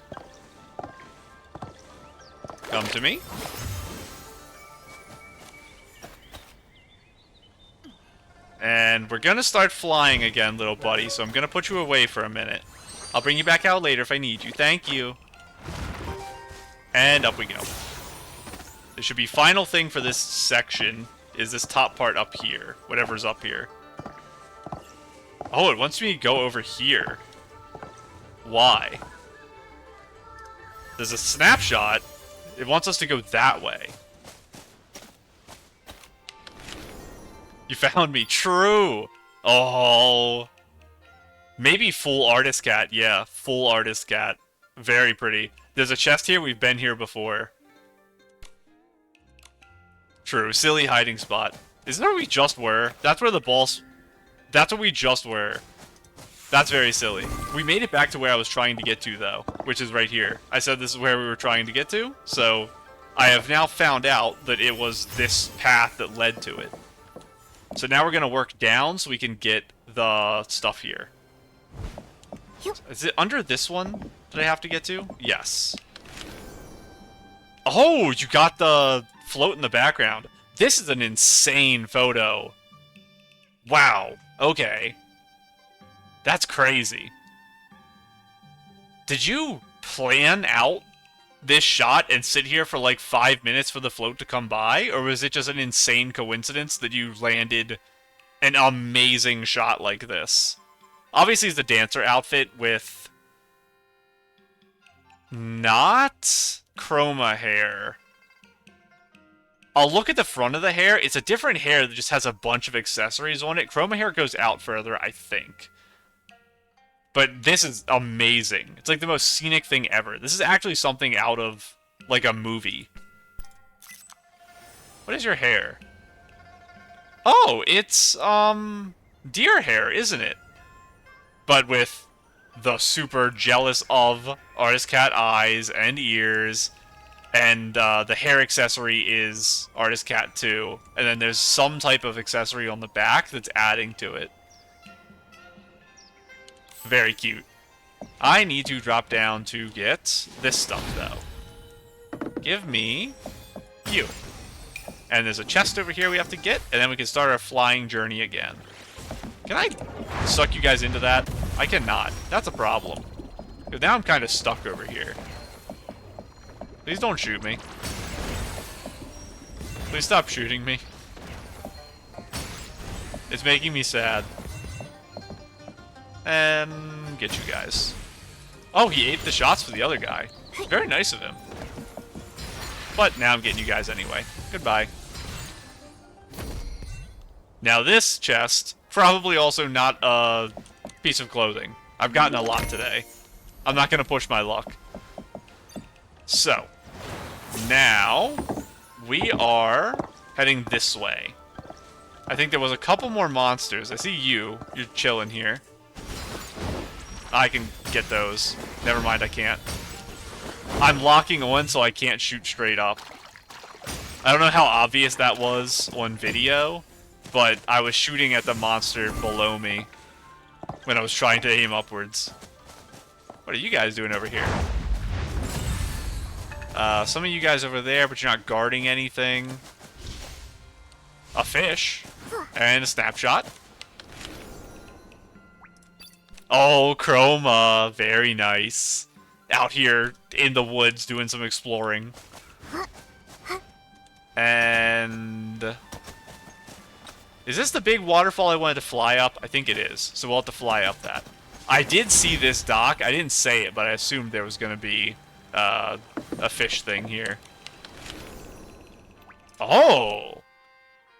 A: Come to me. And we're gonna start flying again, little buddy, so I'm gonna put you away for a minute. I'll bring you back out later if I need you. Thank you. And up we go. This should be final thing for this section, is this top part up here. Whatever's up here. Oh, it wants me to go over here. Why? There's a snapshot. It wants us to go that way. You found me. True. Oh. Maybe full artist cat. Yeah, full artist cat. Very pretty. There's a chest here. We've been here before. True. Silly hiding spot. Isn't that where we just were? That's where the balls... That's where we just were. That's very silly. We made it back to where I was trying to get to, though. Which is right here. I said this is where we were trying to get to. So, I have now found out that it was this path that led to it. So now we're going to work down so we can get the stuff here. Is it under this one that I have to get to? Yes. Oh, you got the float in the background. This is an insane photo. Wow. Okay. That's crazy. Did you plan out this shot and sit here for like 5 minutes for the float to come by? Or was it just an insane coincidence that you landed an amazing shot like this? Obviously it's the dancer outfit with not chroma hair. I'll look at the front of the hair. It's a different hair that just has a bunch of accessories on it. Chroma hair goes out further, I think. But this is amazing. It's like the most scenic thing ever. This is actually something out of like a movie. What is your hair? Oh, it's, deer hair, isn't it? But with the super jealous of artist cat eyes and ears, and the hair accessory is artist cat too. And then there's some type of accessory on the back that's adding to it. Very cute. I need to drop down to get this stuff, though. Give me you. And there's a chest over here we have to get, and then we can start our flying journey again. Can I suck you guys into that? I cannot. That's a problem. Because now I'm kind of stuck over here. Please don't shoot me. Please stop shooting me. It's making me sad. And get you guys. Oh, he ate the shots for the other guy. Very nice of him. But now I'm getting you guys anyway. Goodbye. Now this chest, probably also not a piece of clothing. I've gotten a lot today. I'm not going to push my luck. So, now we are heading this way. I think there was a couple more monsters. I see you. You're chilling here. I can get those. Never mind, I can't. I'm locking on so I can't shoot straight up. I don't know how obvious that was on video, but I was shooting at the monster below me when I was trying to aim upwards. What are you guys doing over here? Some of you guys over there, but you're not guarding anything. A fish. And a snapshot. Oh, Chroma. Very nice. Out here in the woods doing some exploring. And... is this the big waterfall I wanted to fly up? I think it is. So we'll have to fly up that. I did see this dock. I didn't say it, but I assumed there was going to be a fish thing here. Oh!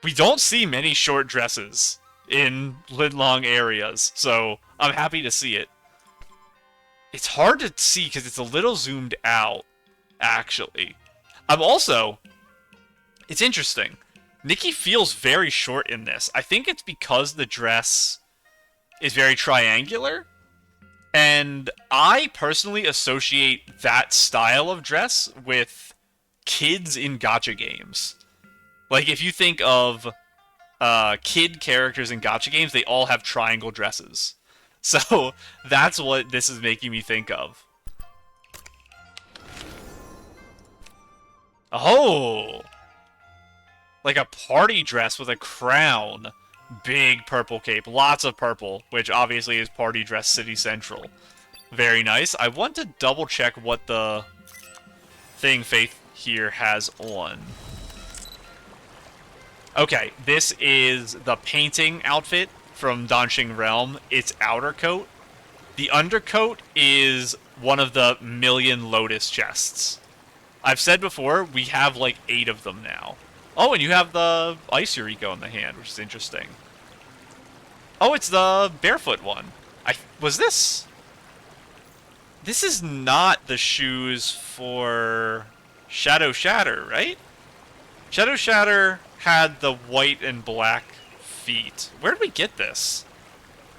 A: We don't see many short dresses in Linlong areas, so I'm happy to see it. It's hard to see because it's a little zoomed out, actually. It's interesting. Nikki feels very short in this. I think it's because the dress is very triangular. And I personally associate that style of dress with kids in gacha games. Like, if you think of kid characters in gacha games, they all have triangle dresses. So, that's what this is making me think of. Oh! Like a party dress with a crown. Big purple cape. Lots of purple, which obviously is party dress city central. Very nice. I want to double check what the thing Faith here has on. Okay, this is the painting outfit from Danxing Realm. Its outer coat. The undercoat is one of the million lotus chests. I've said before, we have like 8 of them now. Oh, and you have the Ice Eureka on the hand, which is interesting. Oh, it's the barefoot one. Was this... This is not the shoes for Shadow Shatter, right? Shadow Shatter had the white and black feet. Where did we get this?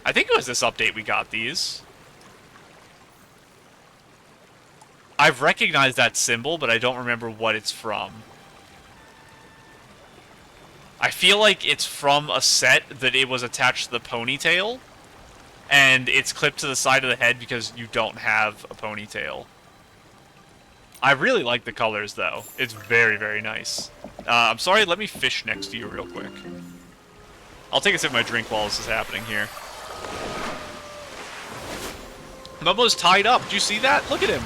A: I think it was this update we got these. I've recognized that symbol, but I don't remember what it's from. I feel like it's from a set that it was attached to the ponytail, and it's clipped to the side of the head because you don't have a ponytail. I really like the colors, though. It's very, very nice. I'm sorry, let me fish next to you real quick. I'll take a sip of my drink while this is happening here. Momo's tied up. Did you see that? Look at him.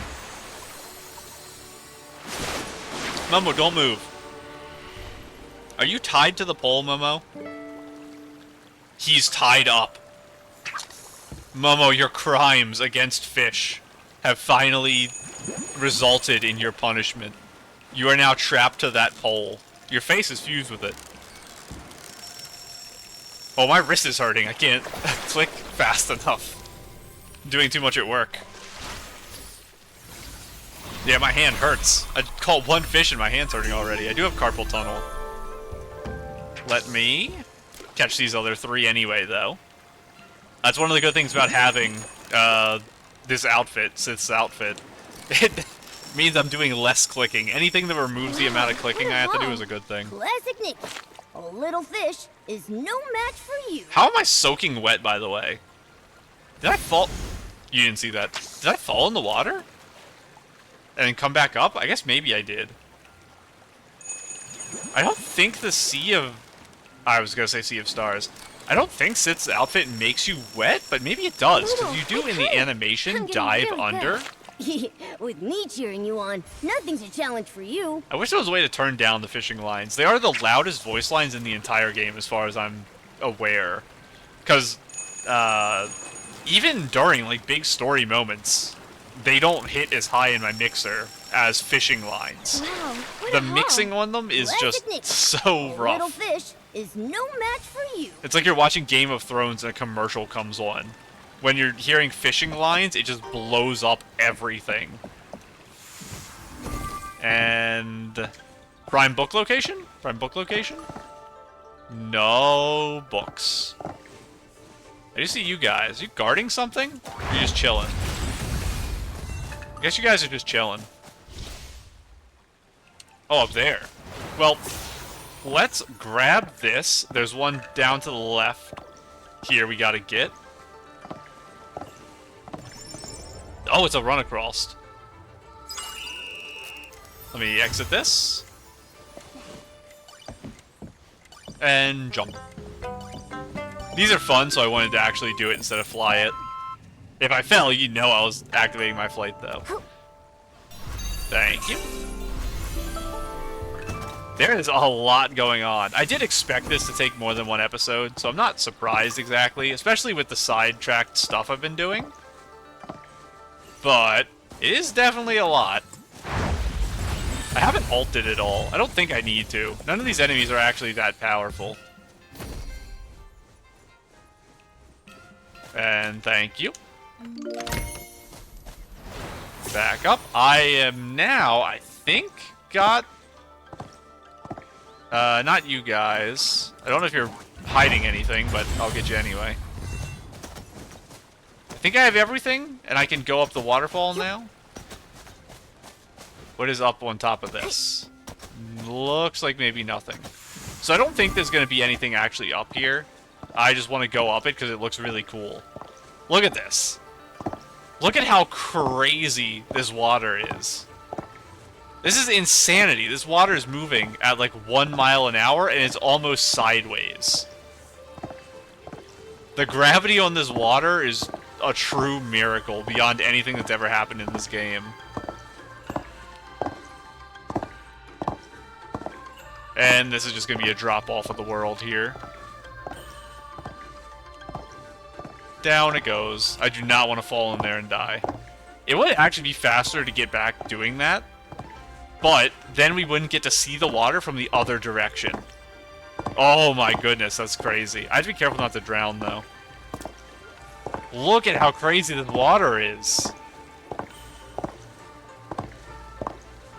A: Momo, don't move. Are you tied to the pole, Momo? He's tied up. Momo, your crimes against fish have finally resulted in your punishment. You are now trapped to that pole. Your face is fused with it. Oh, my wrist is hurting. I can't click fast enough. I'm doing too much at work. Yeah, my hand hurts. I caught one fish and my hand's hurting already. I do have carpal tunnel. Let me catch these other 3 anyway, though. That's one of the good things about having this outfit, Sith's outfit. It means I'm doing less clicking. Anything that removes the amount of clicking I have to do is a good thing.
B: Classic Nikki. A little fish is no match for you.
A: How am I soaking wet, by the way? Did I fall? You didn't see that. Did I fall in the water? And then come back up? I guess maybe I did. I don't think the Sea of... I was gonna say Sea of Stars. I don't think Sith's outfit makes you wet, but maybe it does. Because you do in the animation dive under.
B: With me cheering you on, nothing's a challenge for you.
A: I wish there was a way to turn down the fishing lines. They are the loudest voice lines in the entire game as far as I'm aware. Because even during like big story moments, they don't hit as high in my mixer as fishing lines.
B: Wow,
A: The mixing on them is just so
B: A
A: rough.
B: little fish is no match for you.
A: It's like you're watching Game of Thrones and a commercial comes on. When you're hearing fishing lines, it just blows up everything. And... Prime book location? Prime book location? No books. I do see you guys. Are you guarding something? Or are you just chilling? I guess you guys are just chilling. Oh, up there. Well, let's grab this. There's one down to the left. Here we gotta get. Oh, it's a run across. Let me exit this. And jump. These are fun, so I wanted to actually do it instead of fly it. If I fell, you'd know I was activating my flight, though. Thank you. There is a lot going on. I did expect this to take more than 1 episode, so I'm not surprised exactly, especially with the sidetracked stuff I've been doing. But it is definitely a lot. I haven't ulted at all. I don't think I need to. None of these enemies are actually that powerful. And thank you. Back up. I am now, I think, got... not you guys. I don't know if you're hiding anything, but I'll get you anyway. I think I have everything, and I can go up the waterfall now. What is up on top of this? Looks like maybe nothing. So I don't think there's going to be anything actually up here. I just want to go up it because it looks really cool. Look at this. Look at how crazy this water is. This is insanity. This water is moving at like 1 mile an hour and it's almost sideways. The gravity on this water is a true miracle beyond anything that's ever happened in this game. And this is just going to be a drop-off of the world here. Down it goes. I do not want to fall in there and die. It would actually be faster to get back doing that. But then we wouldn't get to see the water from the other direction. Oh my goodness, that's crazy. I have to be careful not to drown, though. Look at how crazy this water is.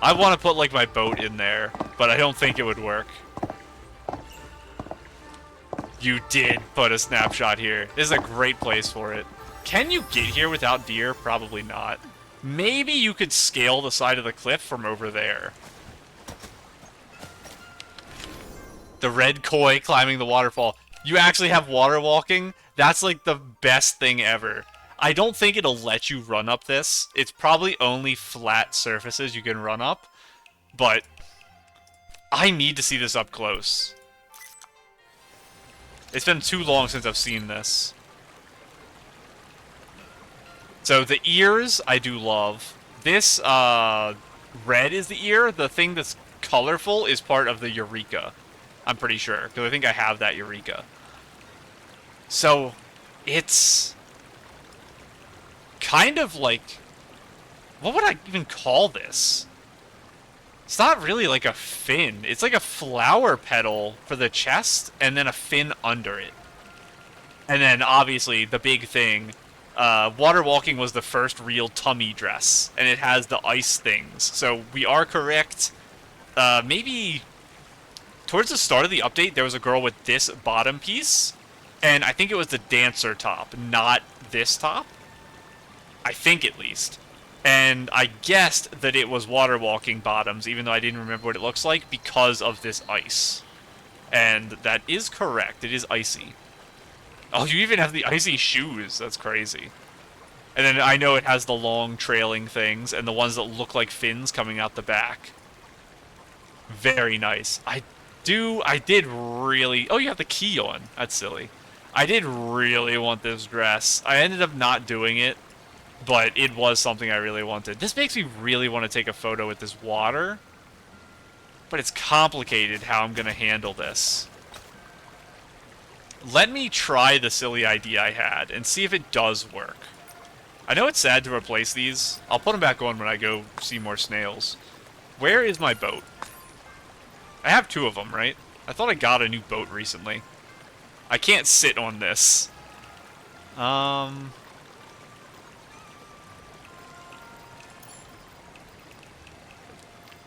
A: I want to put, like, my boat in there, but I don't think it would work. You did put a snapshot here. This is a great place for it. Can you get here without deer? Probably not. Maybe you could scale the side of the cliff from over there. The red koi climbing the waterfall. You actually have water walking? That's like the best thing ever. I don't think it'll let you run up this. It's probably only flat surfaces you can run up. But I need to see this up close. It's been too long since I've seen this. So the ears, I do love. This, red is the ear. The thing that's colorful is part of the Eureka. I'm pretty sure, because I think I have that Eureka. So, it's kind of like... What would I even call this? It's not really like a fin. It's like a flower petal for the chest, and then a fin under it. And then, obviously, the big thing... Water walking was the first real tummy dress, and it has the ice things. So we are correct. Maybe towards the start of the update, there was a girl with this bottom piece, and I think it was the dancer top, not this top. I think, at least. And I guessed that it was water walking bottoms, even though I didn't remember what it looks like, because of this ice. And that is correct. It is icy. Oh, you even have the icy shoes. That's crazy. And then I know it has the long trailing things, and the ones that look like fins coming out the back. Very nice. I did really... Oh, you have the key on. That's silly. I did really want this dress. I ended up not doing it, but it was something I really wanted. This makes me really want to take a photo with this water, but it's complicated how I'm going to handle this. Let me try the silly idea I had and see if it does work. I know it's sad to replace these. I'll put them back on when I go see more snails. Where is my boat? I have 2 of them, right? I thought I got a new boat recently. I can't sit on this.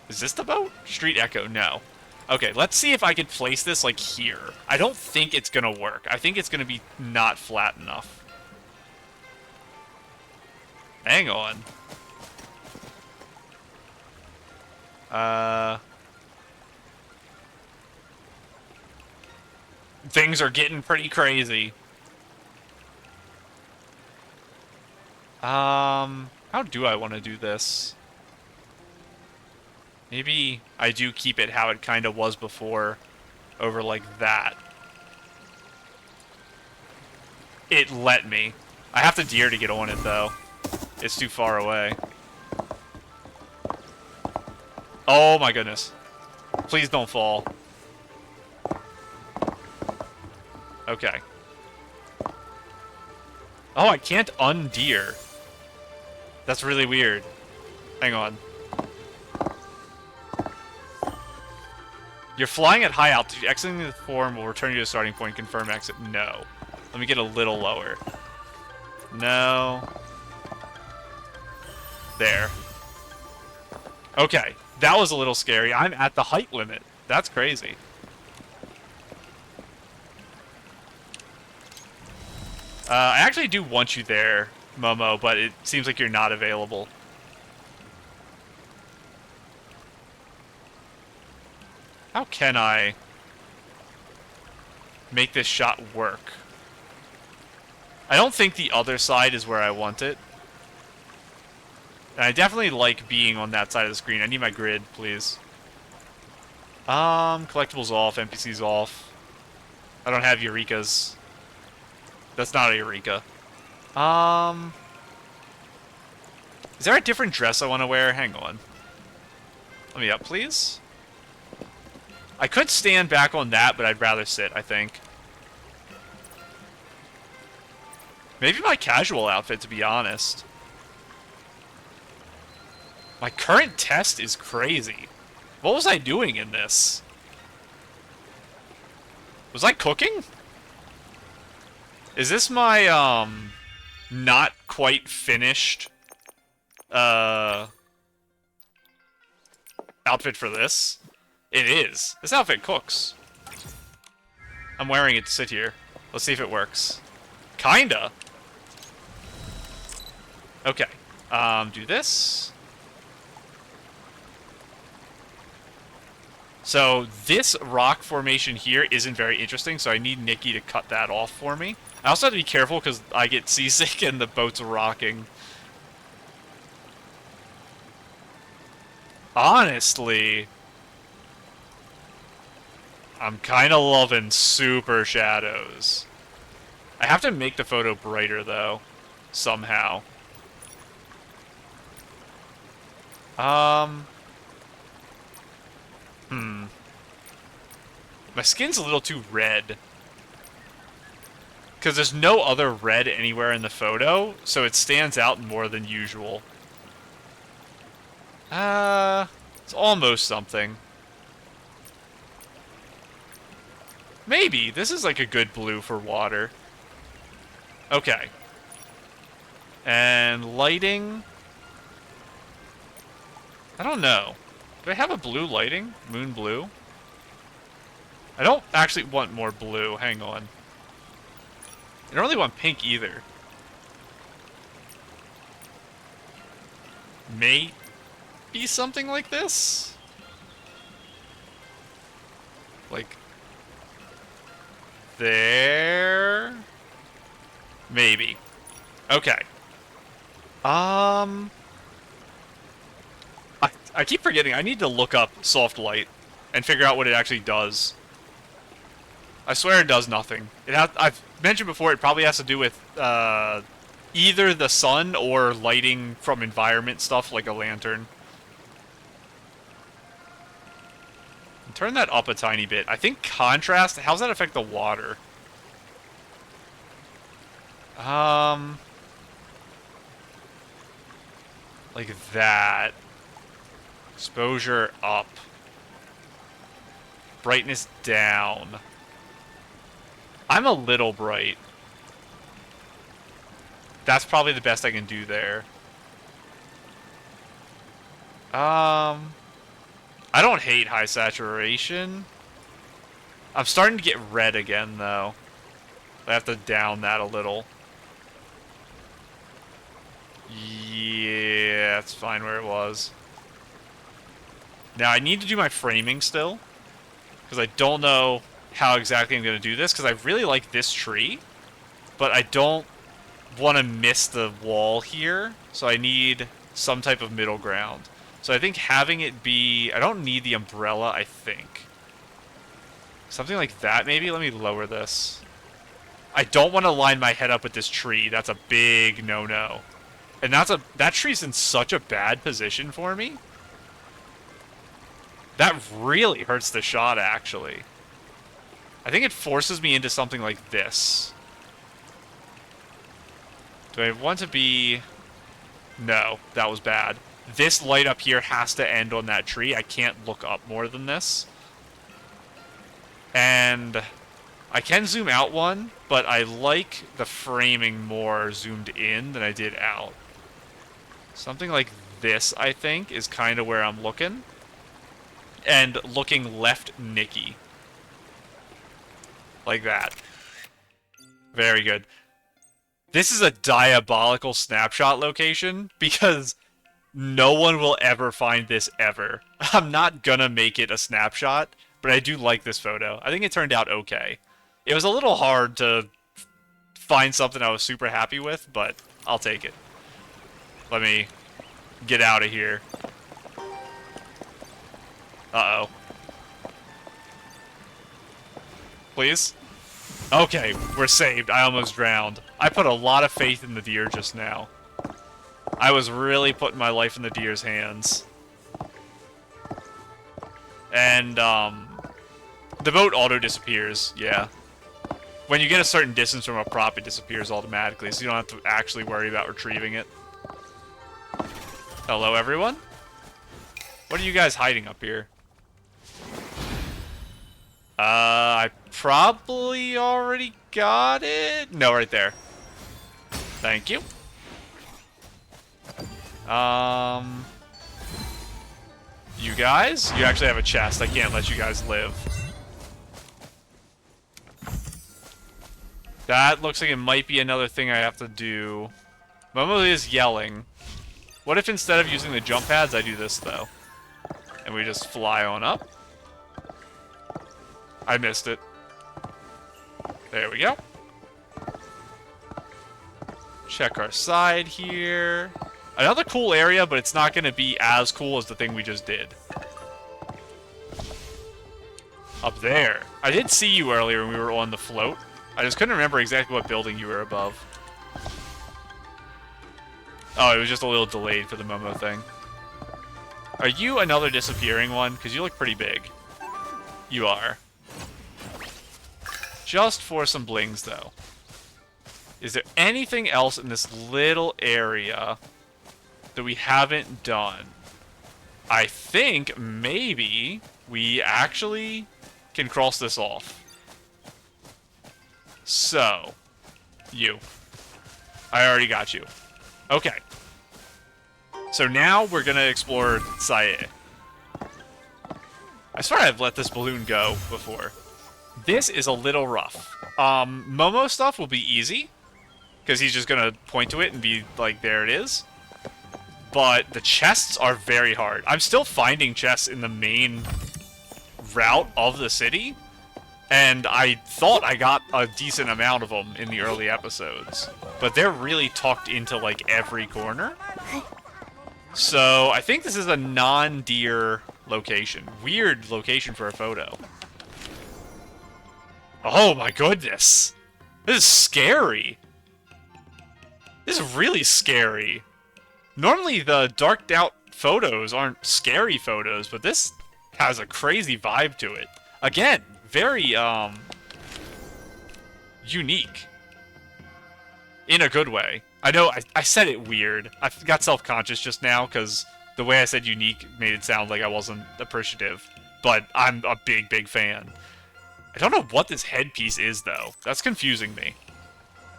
A: Is this the boat? Street Echo, no. Okay, let's see if I can place this, like, here. I don't think it's gonna work. I think it's gonna be not flat enough. Hang on. Things are getting pretty crazy. How do I want to do this? Maybe I do keep it how it kind of was before, over like that. It let me. I have to dare to get on it, though. It's too far away. Oh my goodness. Please don't fall. Okay. Oh, I can't undeer. That's really weird. Hang on. You're flying at high altitude. Exiting the form will return you to the starting point. Confirm exit. No. Let me get a little lower. No. There. Okay. That was a little scary. I'm at the height limit. That's crazy. I actually do want you there, Momo, but it seems like you're not available. How can I make this shot work? I don't think the other side is where I want it. And I definitely like being on that side of the screen. I need my grid, please. Collectibles off, NPCs off. I don't have Eurekas. That's not a Eureka. Is there a different dress I want to wear? Hang on. Let me up, please. I could stand back on that, but I'd rather sit, I think. Maybe my casual outfit, to be honest. My current test is crazy. What was I doing in this? Was I cooking? Is this my, not quite finished, outfit for this? It is. This outfit cooks. I'm wearing it to sit here. Let's see if it works. Kinda. Okay. Do this. So, this rock formation here isn't very interesting, so I need Nikki to cut that off for me. I also have to be careful because I get seasick and the boat's rocking. Honestly, I'm kind of loving super shadows. I have to make the photo brighter, though, somehow. My skin's a little too red. Because there's no other red anywhere in the photo, so it stands out more than usual. It's almost something. Maybe. This is like a good blue for water. Okay. And lighting... I don't know. Do I have a blue lighting? Moon blue? I don't actually want more blue. Hang on. I don't really want pink either. Maybe something like this? Like... there? Maybe. Okay. I keep forgetting. I need to look up soft light and figure out what it actually does. I swear it does nothing. I've mentioned before, it probably has to do with either the sun or lighting from environment stuff like a lantern. Turn that up a tiny bit. I think contrast, how does that affect the water? Like that. Exposure up. Brightness down. I'm a little bright. That's probably the best I can do there. I don't hate high saturation. I'm starting to get red again, though. I have to down that a little. Yeah, that's fine where it was. Now, I need to do my framing still, because I don't know how exactly I'm going to do this, because I really like this tree, but I don't want to miss the wall here, so I need some type of middle ground. So I think having it be... I don't need the umbrella, I think. Something like that, maybe? Let me lower this. I don't want to line my head up with this tree. That's a big no-no. And that tree's in such a bad position for me. That really hurts the shot, actually. I think it forces me into something like this. Do I want to be... No, that was bad. This light up here has to end on that tree. I can't look up more than this. And I can zoom out one, but I like the framing more zoomed in than I did out. Something like this, I think, is kind of where I'm looking. And looking left Nikki. Like that. Very good. This is a diabolical snapshot location because no one will ever find this ever. I'm not gonna make it a snapshot, but I do like this photo. I think it turned out okay. It was a little hard to find something I was super happy with, but I'll take it. Let me get out of here. Uh-oh. Please? Okay, we're saved. I almost drowned. I put a lot of faith in the deer just now. I was really putting my life in the deer's hands. And, the boat auto-disappears, yeah. When you get a certain distance from a prop, it disappears automatically, so you don't have to actually worry about retrieving it. Hello, everyone? What are you guys hiding up here? I probably already got it. No, right there. Thank you. You guys? You actually have a chest. I can't let you guys live. That looks like it might be another thing I have to do. Momo is yelling. What if instead of using the jump pads, I do this, though? And we just fly on up. I missed it. There we go. Check our side here. Another cool area, but it's not going to be as cool as the thing we just did. Up there. I did see you earlier when we were on the float. I just couldn't remember exactly what building you were above. Oh, it was just a little delayed for the Momo thing. Are you another disappearing one? Because you look pretty big. You are. Just for some blings, though. Is there anything else in this little area that we haven't done? I think maybe we actually can cross this off. So, you. I already got you. Okay. So now we're gonna explore Sae. I swear I've let this balloon go before. This is a little rough. Momo stuff will be easy, because he's just gonna point to it and be like, there it is. But the chests are very hard. I'm still finding chests in the main route of the city, and I thought I got a decent amount of them in the early episodes. But they're really tucked into, like, every corner. So, I think this is a non-deer location. Weird location for a photo. Oh my goodness! This is scary! This is really scary. Normally the darked out photos aren't scary photos, but this has a crazy vibe to it. Again, very, unique. In a good way. I know, I said it weird. I got self-conscious just now, because the way I said unique made it sound like I wasn't appreciative. But I'm a big, big fan. I don't know what this headpiece is, though. That's confusing me.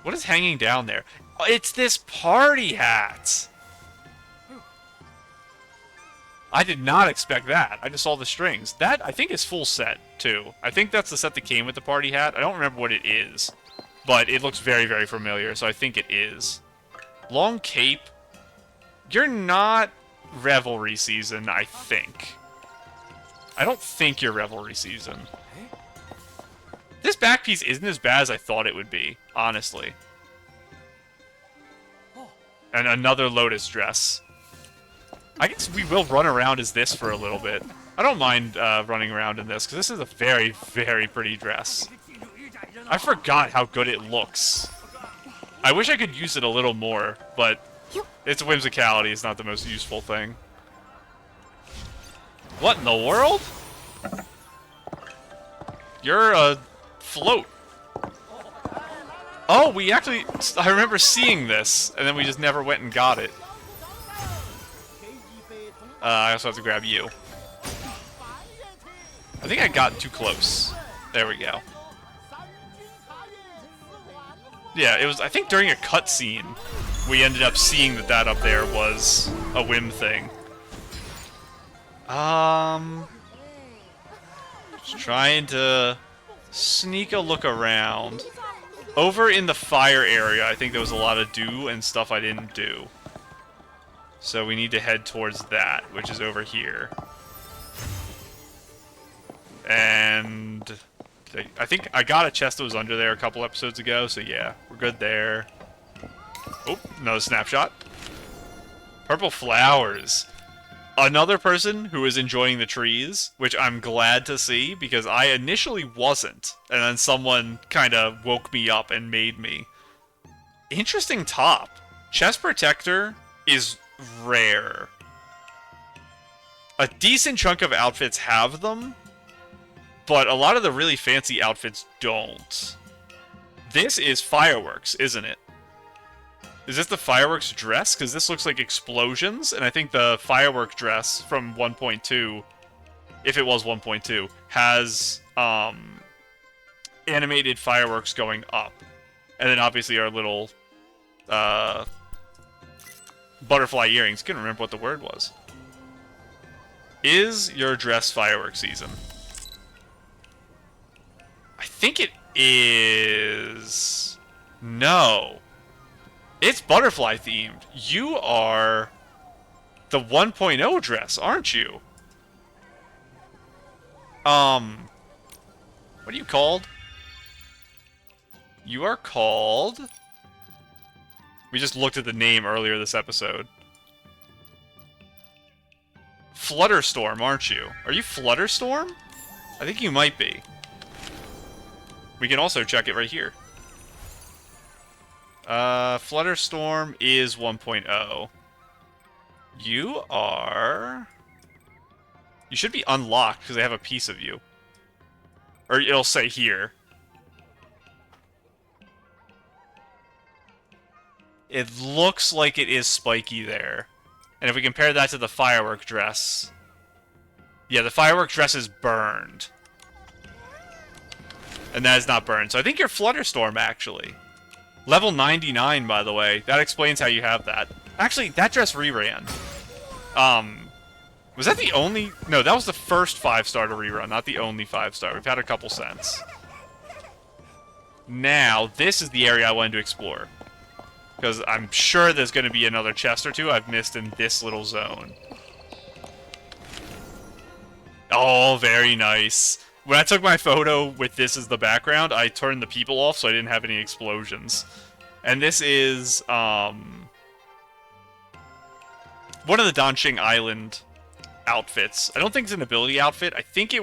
A: What is hanging down there? Oh, it's this party hat! I did not expect that. I just saw the strings. That, I think, is full set, too. I think that's the set that came with the party hat. I don't remember what it is. But it looks very, very familiar, so I think it is. Long cape. You're not Revelry season, I think. I don't think you're Revelry season. This back piece isn't as bad as I thought it would be, honestly. And another Lotus dress. I guess we will run around as this for a little bit. I don't mind running around in this, because this is a very, very pretty dress. I forgot how good it looks. I wish I could use it a little more, but its whimsicality is not the most useful thing. What in the world? You're a float. Oh, we actually... I remember seeing this, and then we just never went and got it. I also have to grab you. I think I got too close. There we go. Yeah, it was, I think during a cutscene, we ended up seeing that up there was a whim thing. Just trying to sneak a look around. Over in the fire area, I think there was a lot of do and stuff I didn't do. So we need to head towards that, which is over here. And I think I got a chest that was under there a couple episodes ago, so yeah, we're good there. Oh, another snapshot. Purple flowers. Another person who is enjoying the trees, which I'm glad to see, because I initially wasn't. And then someone kind of woke me up and made me. Interesting top. Chest protector is rare. A decent chunk of outfits have them, but a lot of the really fancy outfits don't. This is fireworks, isn't it? Is this the fireworks dress? Because this looks like explosions, and I think the firework dress from 1.2, if it was 1.2, has animated fireworks going up. And then obviously our little butterfly earrings. Couldn't remember what the word was. Is your dress firework season? I think it is... No. It's butterfly themed. You are the 1.0 dress, aren't you? What are you called? You are called... We just looked at the name earlier this episode. Flutterstorm, aren't you? Are you Flutterstorm? I think you might be. We can also check it right here. Flutterstorm is 1.0. You are... You should be unlocked, because they have a piece of you. Or it'll say here. It looks like it is spiky there. And if we compare that to the firework dress... Yeah, the firework dress is burned. And that is not burned. So I think you're Flutterstorm, actually. Level 99, by the way. That explains how you have that. Actually, that dress reran. Was that the only... No, that was the first 5-star to rerun, not the only 5-star. We've had a couple since. Now, this is the area I wanted to explore. Because I'm sure there's going to be another chest or two I've missed in this little zone. Oh, very nice. When I took my photo with this as the background, I turned the people off so I didn't have any explosions. And this is, one of the Wanxiang Island outfits. I don't think it's an ability outfit. I think it's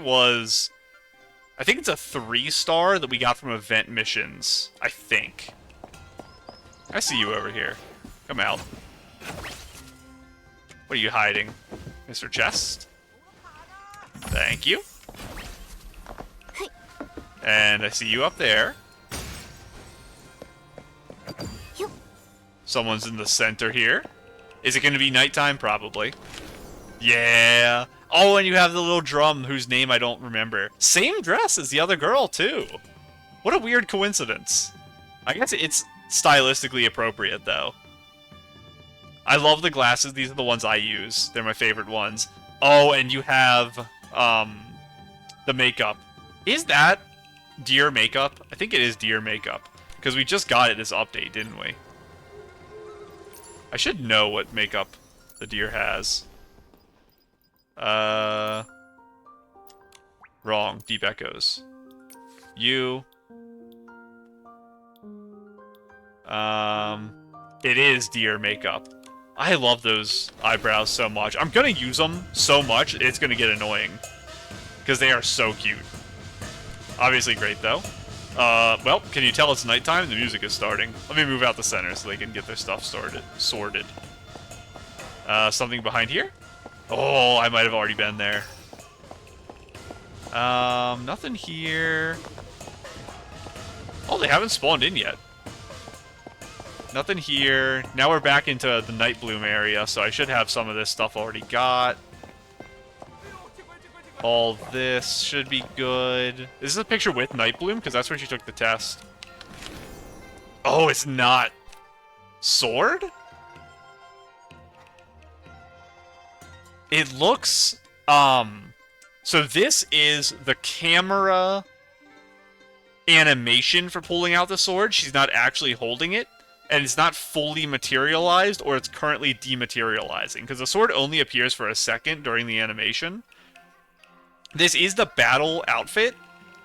A: a 3-star that we got from event missions. I think. I see you over here. Come out. What are you hiding? Mr. Chest? Thank you. And I see you up there. Someone's in the center here. Is it going to be nighttime? Probably. Yeah. Oh, and you have the little drum whose name I don't remember. Same dress as the other girl, too. What a weird coincidence. I guess it's stylistically appropriate, though. I love the glasses. These are the ones I use. They're my favorite ones. Oh, and you have the makeup. Is that deer makeup? I think it is deer makeup. Because we just got it this update, didn't we? I should know what makeup the deer has. Wrong. Deep Echoes. You. It is deer makeup. I love those eyebrows so much. I'm gonna use them so much, it's gonna get annoying. Because they are so cute. Obviously great, though. Well, can you tell it's nighttime? The music is starting. Let me move out the center so they can get their stuff sorted. Something behind here? Oh, I might have already been there. Nothing here. Oh, they haven't spawned in yet. Nothing here. Now we're back into the Night Bloom area, so I should have some of this stuff already got. All this should be good. Is this a picture with Night Bloom? Because that's where she took the test. Oh, it's not. Sword? It looks, so this is the camera animation for pulling out the sword. She's not actually holding it, and it's not fully materialized, or it's currently dematerializing, because the sword only appears for a second during the animation. This is the battle outfit,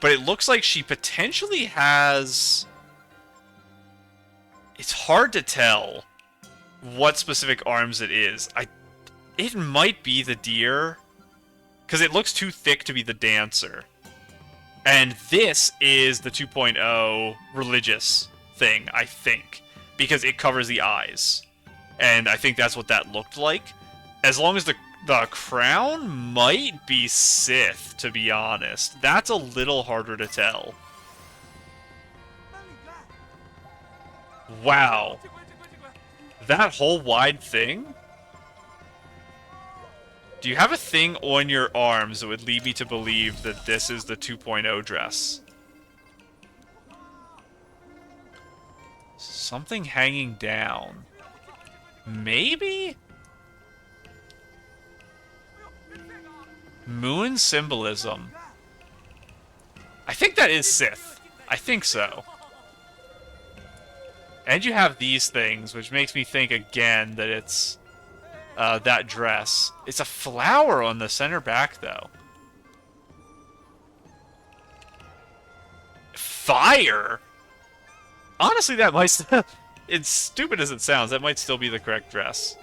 A: but it looks like she potentially has... It's hard to tell what specific arms it is. It might be the deer, because it looks too thick to be the dancer. And this is the 2.0 religious thing, I think, because it covers the eyes. And I think that's what that looked like. As long as the crown might be Sith, to be honest. That's a little harder to tell. Wow. That whole wide thing? Do you have a thing on your arms that would lead me to believe that this is the 2.0 dress? Something hanging down. Maybe? Moon symbolism. I think that is Sith. I think so. And you have these things, which makes me think again that it's that dress. It's a flower on the center back, though. Fire? Honestly, that might... It's stupid as it sounds, that might still be the correct dress.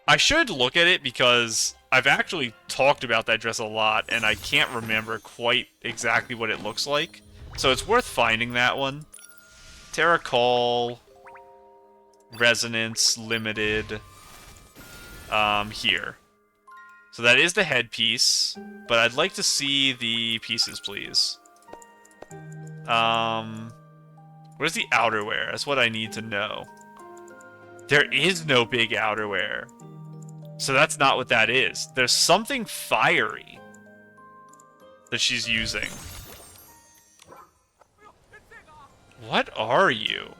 A: I should look at it because I've actually talked about that dress a lot, and I can't remember quite exactly what it looks like. So it's worth finding that one. Terracol, Resonance, Limited, here. So that is the headpiece, but I'd like to see the pieces, please. Where's the outerwear? That's what I need to know. There is no big outerwear. So that's not what that is. There's something fiery that she's using. What are you?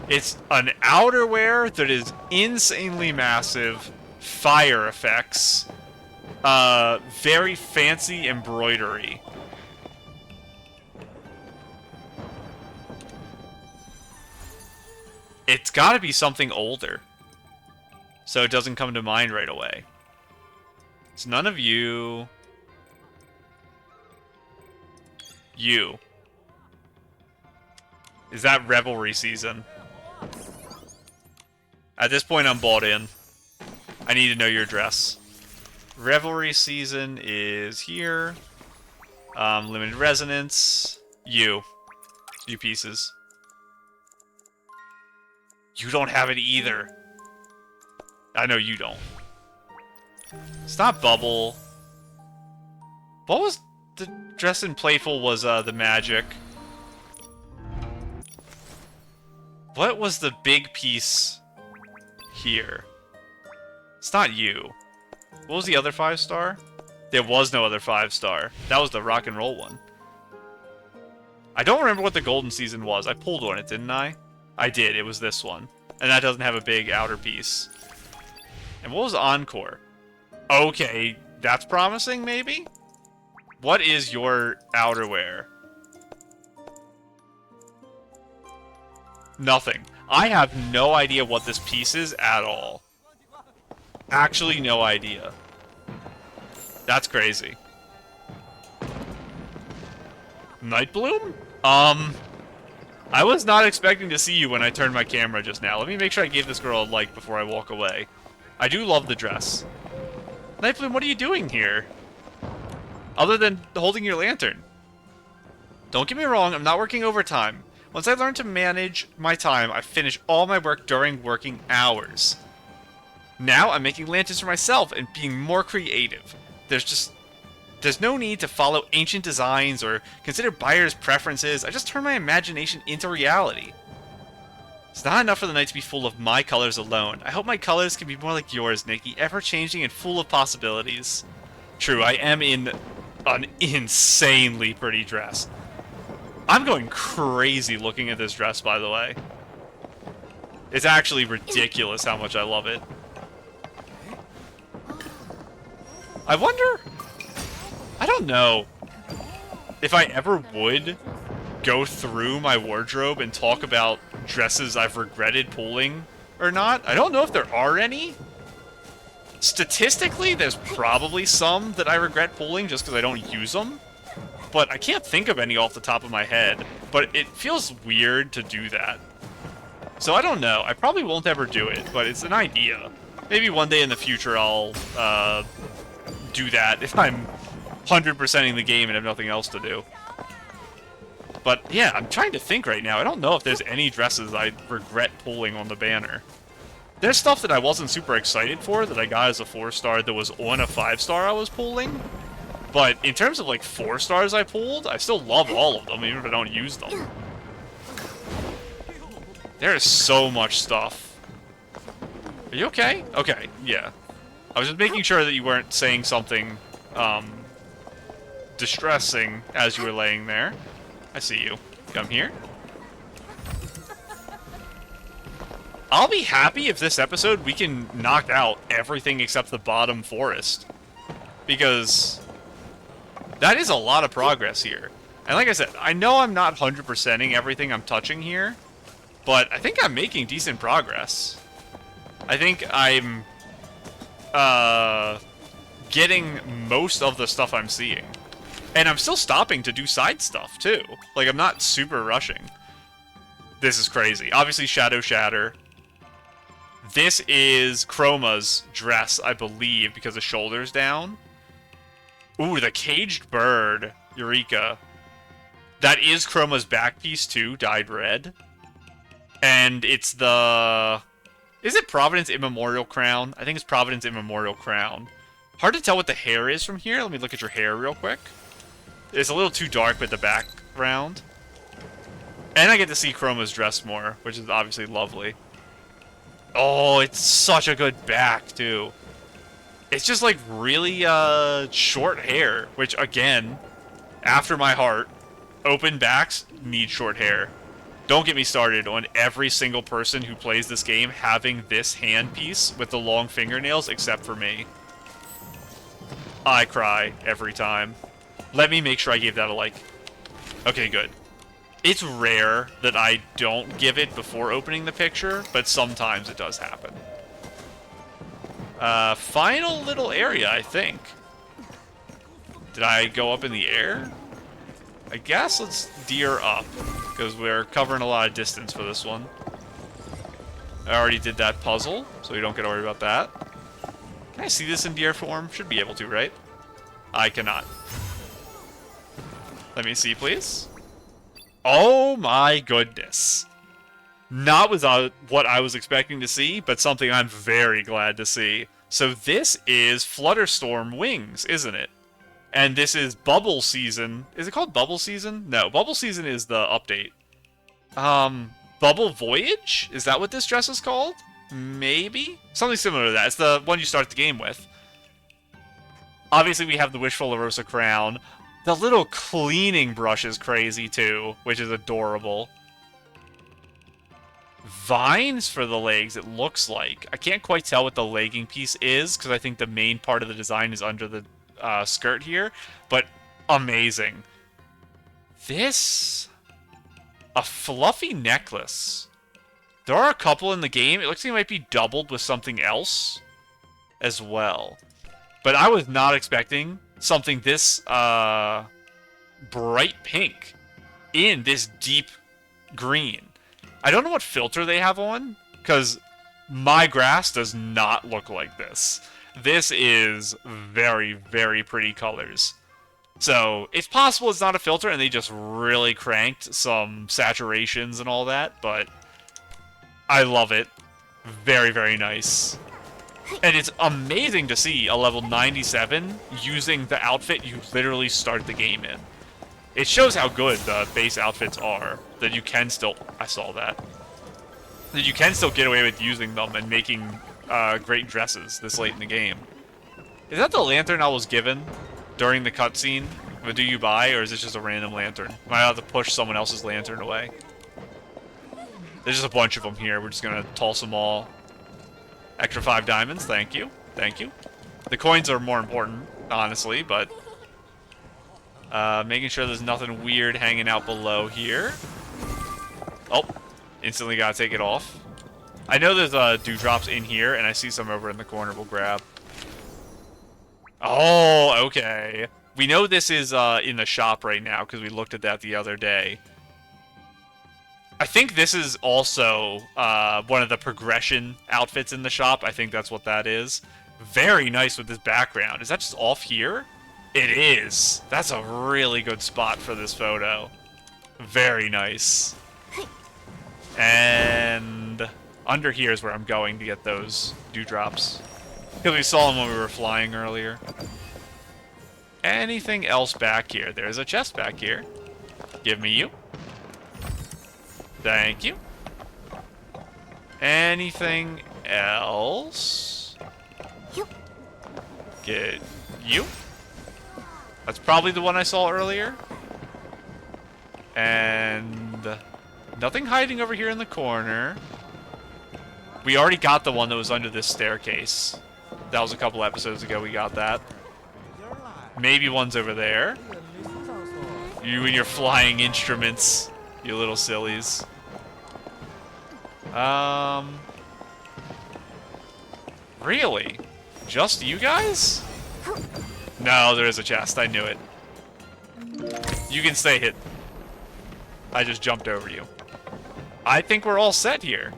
A: It's an outerwear that is insanely massive, fire effects, very fancy embroidery. It's gotta be something older, so it doesn't come to mind right away. It's none of you. You. Is that Revelry season? At this point, I'm bought in. I need to know your dress. Revelry season is here. Limited resonance. You. You pieces. You don't have it either. I know you don't. Stop Bubble. What was the dress in Playful was the magic? What was the big piece here? It's not you. What was the other 5-star? There was no other 5-star. That was the rock and roll one. I don't remember what the golden season was. I pulled on it, didn't I? I did. It was this one. And that doesn't have a big outer piece. And what was Encore? Okay, that's promising, maybe? What is your outerwear? Nothing. I have no idea what this piece is at all. Actually, no idea. That's crazy. Nightbloom? I was not expecting to see you when I turned my camera just now. Let me make sure I gave this girl a like before I walk away. I do love the dress. Nightbloom, what are you doing here? Other than holding your lantern. Don't get me wrong, I'm not working overtime. Once I learn to manage my time, I finish all my work during working hours. Now I'm making lanterns for myself and being more creative. There's no need to follow ancient designs or consider buyers' preferences. I just turn my imagination into reality. It's not enough for the night to be full of my colors alone. I hope my colors can be more like yours, Nikki, ever-changing and full of possibilities. True, I am in an insanely pretty dress. I'm going crazy looking at this dress, by the way. It's actually ridiculous how much I love it. I wonder... I don't know if I ever would go through my wardrobe and talk about dresses I've regretted pulling or not. I don't know if there are any. Statistically, there's probably some that I regret pulling just because I don't use them. But I can't think of any off the top of my head. But it feels weird to do that. So I don't know. I probably won't ever do it, but it's an idea. Maybe one day in the future I'll do that if I'm 100%ing the game and have nothing else to do. But yeah, I'm trying to think right now. I don't know if there's any dresses I regret pulling on the banner. There's stuff that I wasn't super excited for that I got as a 4-star that was on a 5-star I was pulling. But in terms of like 4-stars I pulled, I still love all of them, even if I don't use them. There is so much stuff. Are you okay? Okay, yeah. I was just making sure that you weren't saying something, distressing as you were laying there. I see you. Come here. I'll be happy if this episode we can knock out everything except the bottom forest. Because that is a lot of progress here. And like I said, I know I'm not 100%ing everything I'm touching here, but I think I'm making decent progress. I think I'm getting most of the stuff I'm seeing. And I'm still stopping to do side stuff, too. Like, I'm not super rushing. This is crazy. Obviously, Shadow Shatter. This is Chroma's dress, I believe, because the shoulder's down. Ooh, the Caged Bird. Eureka. That is Chroma's back piece, too, dyed red. And it's the... Is it Providence Immemorial Crown? I think it's Providence Immemorial Crown. Hard to tell what the hair is from here. Let me look at your hair real quick. It's a little too dark with the background. And I get to see Chroma's dress more, which is obviously lovely. Oh, it's such a good back, too. It's just, like, really, short hair, which, again, after my heart, open backs need short hair. Don't get me started on every single person who plays this game having this handpiece with the long fingernails, except for me. I cry every time. Let me make sure I gave that a like. Okay, good. It's rare that I don't give it before opening the picture, but sometimes it does happen. Final little area, I think. Did I go up in the air? I guess let's deer up, because we're covering a lot of distance for this one. I already did that puzzle, so we don't get to worry about that. Can I see this in deer form? Should be able to, right? I cannot. Let me see, please. Oh my goodness. Not without what I was expecting to see, but something I'm very glad to see. So this is Flutterstorm Wings, isn't it? And this is Bubble Season. Is it called Bubble Season? No, Bubble Season is the update. Bubble Voyage? Is that what this dress is called? Maybe? Something similar to that. It's the one you start the game with. Obviously, we have the Wishful La Rosa crown. The little cleaning brush is crazy, too, which is adorable. Vines for the legs, it looks like. I can't quite tell what the legging piece is, because I think the main part of the design is under the skirt here, but amazing. This... a fluffy necklace. There are a couple in the game. It looks like it might be doubled with something else as well. But I was not expecting something this bright pink in this deep green. I don't know what filter they have on, because my grass does not look like this. This is very, very pretty colors. So, it's possible it's not a filter and they just really cranked some saturations and all that, but I love it. Very, very nice. And it's amazing to see a level 97 using the outfit you literally start the game in. It shows how good the base outfits are, that you can still... I saw that. That you can still get away with using them and making great dresses this late in the game. Is that the lantern I was given during the cutscene? But do you buy, or is this just a random lantern? Am I allowed to push someone else's lantern away? There's just a bunch of them here. We're just gonna toss them all. Extra 5 diamonds, thank you. Thank you. The coins are more important, honestly, but... making sure there's nothing weird hanging out below here. Oh, instantly gotta take it off. I know there's dewdrops in here, and I see some over in the corner we'll grab. Oh, okay. We know this is in the shop right now, because we looked at that the other day. I think this is also one of the progression outfits in the shop. I think that's what that is. Very nice with this background. Is that just off here? It is. That's a really good spot for this photo. Very nice. And under here is where I'm going to get those dewdrops. Because we saw them when we were flying earlier. Anything else back here? There's a chest back here. Give me you. Thank you. Anything else? Get you. That's probably the one I saw earlier. And nothing hiding over here in the corner. We already got the one that was under this staircase. That was a couple episodes ago we got that. Maybe one's over there. You and your flying instruments, you little sillies. Really? Just you guys? No, there is a chest. I knew it. You can stay hidden. I just jumped over you. I think we're all set here.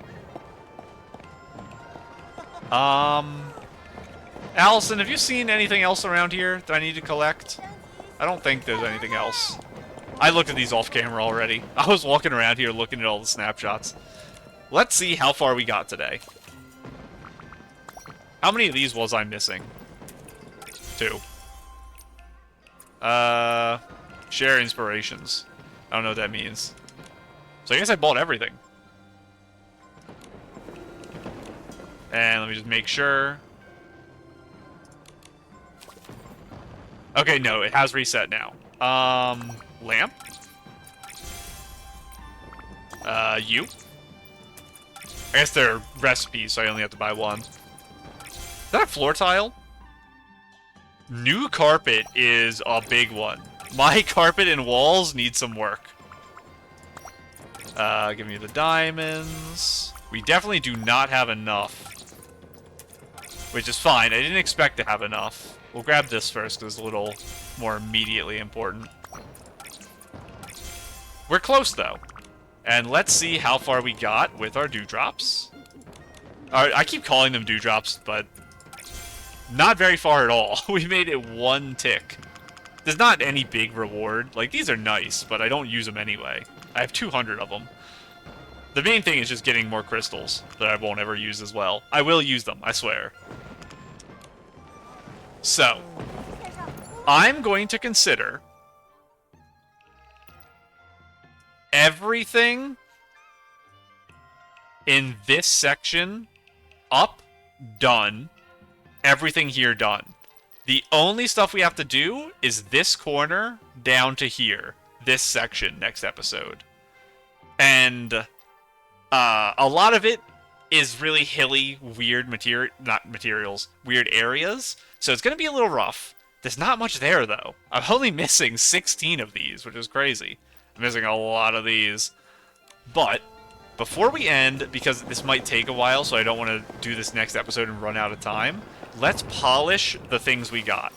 A: Allison, have you seen anything else around here that I need to collect? I don't think there's anything else. I looked at these off camera already. I was walking around here looking at all the snapshots. Let's see how far we got today. How many of these was I missing? 2. Share inspirations. I don't know what that means. So I guess I bought everything. And let me just make sure. Okay, no, it has reset now. Lamp? You? I guess they're recipes, so I only have to buy one. Is that a floor tile? New carpet is a big one. My carpet and walls need some work. Give me the diamonds. We definitely do not have enough. Which is fine. I didn't expect to have enough. We'll grab this first, because it's a little more immediately important. We're close, though. And let's see how far we got with our dewdrops. I keep calling them dewdrops, but not very far at all. We made it one tick. There's not any big reward. Like, these are nice, but I don't use them anyway. I have 200 of them. The main thing is just getting more crystals that I won't ever use as well. I will use them, I swear. So, I'm going to consider everything in this section up, done. Everything here done. The only stuff we have to do is this corner down to here. This section next episode. And a lot of it is really hilly, weird weird areas. So it's going to be a little rough. There's not much there, though. I'm only missing 16 of these, which is crazy. I'm missing a lot of these. But before we end, because this might take a while, so I don't want to do this next episode and run out of time, let's polish the things we got.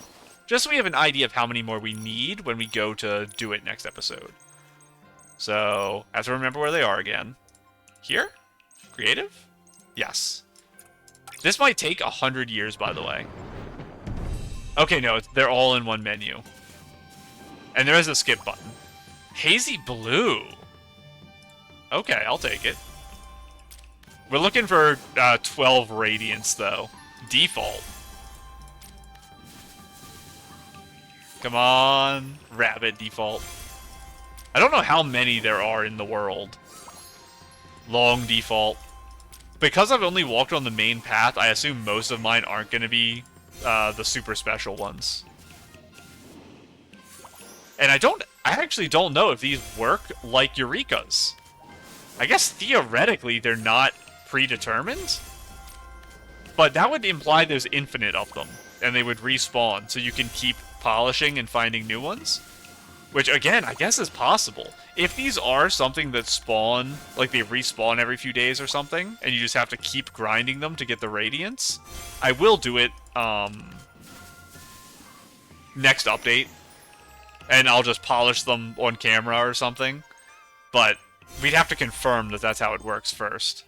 A: Just so we have an idea of how many more we need when we go to do it next episode. So, I have to remember where they are again. Here? Creative? Yes. This might take 100 years, by the way. Okay, no, they're all in one menu. And there is a skip button. Hazy blue. Okay, I'll take it. We're looking for 12 radiance, though. Default. Come on, rabbit default. I don't know how many there are in the world. Long default. Because I've only walked on the main path, I assume most of mine aren't going to be the super special ones. And I actually don't know if these work like Eureka's. I guess theoretically they're not predetermined. But that would imply there's infinite of them. And they would respawn, so you can keep polishing and finding new ones. Which, again, I guess is possible. If these are something that spawn, like they respawn every few days or something, and you just have to keep grinding them to get the radiance, I will do it, next update. And I'll just polish them on camera or something. But we'd have to confirm that that's how it works first.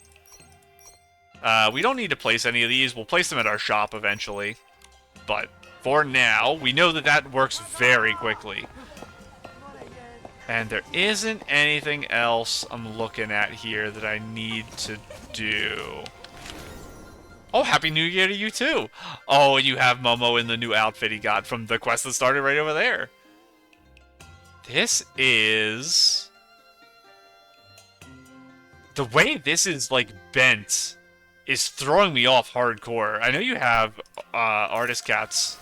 A: We don't need to place any of these. We'll place them at our shop eventually. But for now, we know that that works very quickly. And there isn't anything else I'm looking at here that I need to do. Oh, Happy New Year to you too! Oh, and you have Momo in the new outfit he got from the quest that started right over there. This is... The way this is, like, bent is throwing me off hardcore. I know you have Artist Cat's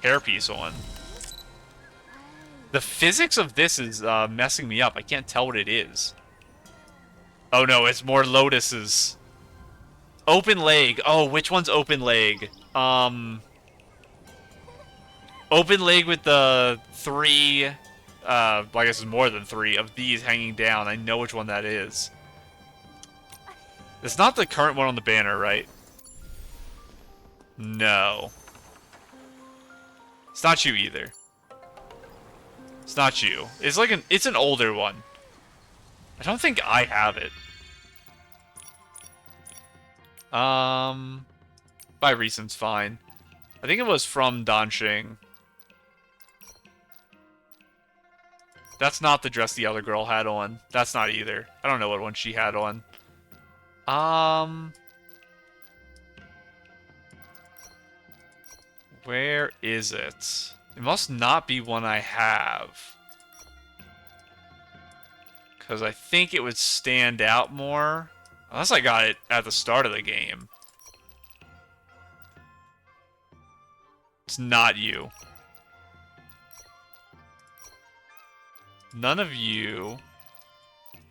A: hairpiece on. The physics of this is messing me up. I can't tell what it is. Oh no, it's more lotuses. Open leg. Oh, which one's open leg? Open leg with the 3... I guess it's more than 3 of these hanging down. I know which one that is. It's not the current one on the banner, right? No. It's not you either. It's not you. It's like it's an older one. I don't think I have it. By recent's fine. I think it was from Wanxiang. That's not the dress the other girl had on. That's not either. I don't know what one she had on. Where is it? It must not be one I have. Because I think it would stand out more. Unless I got it at the start of the game. It's not you. None of you.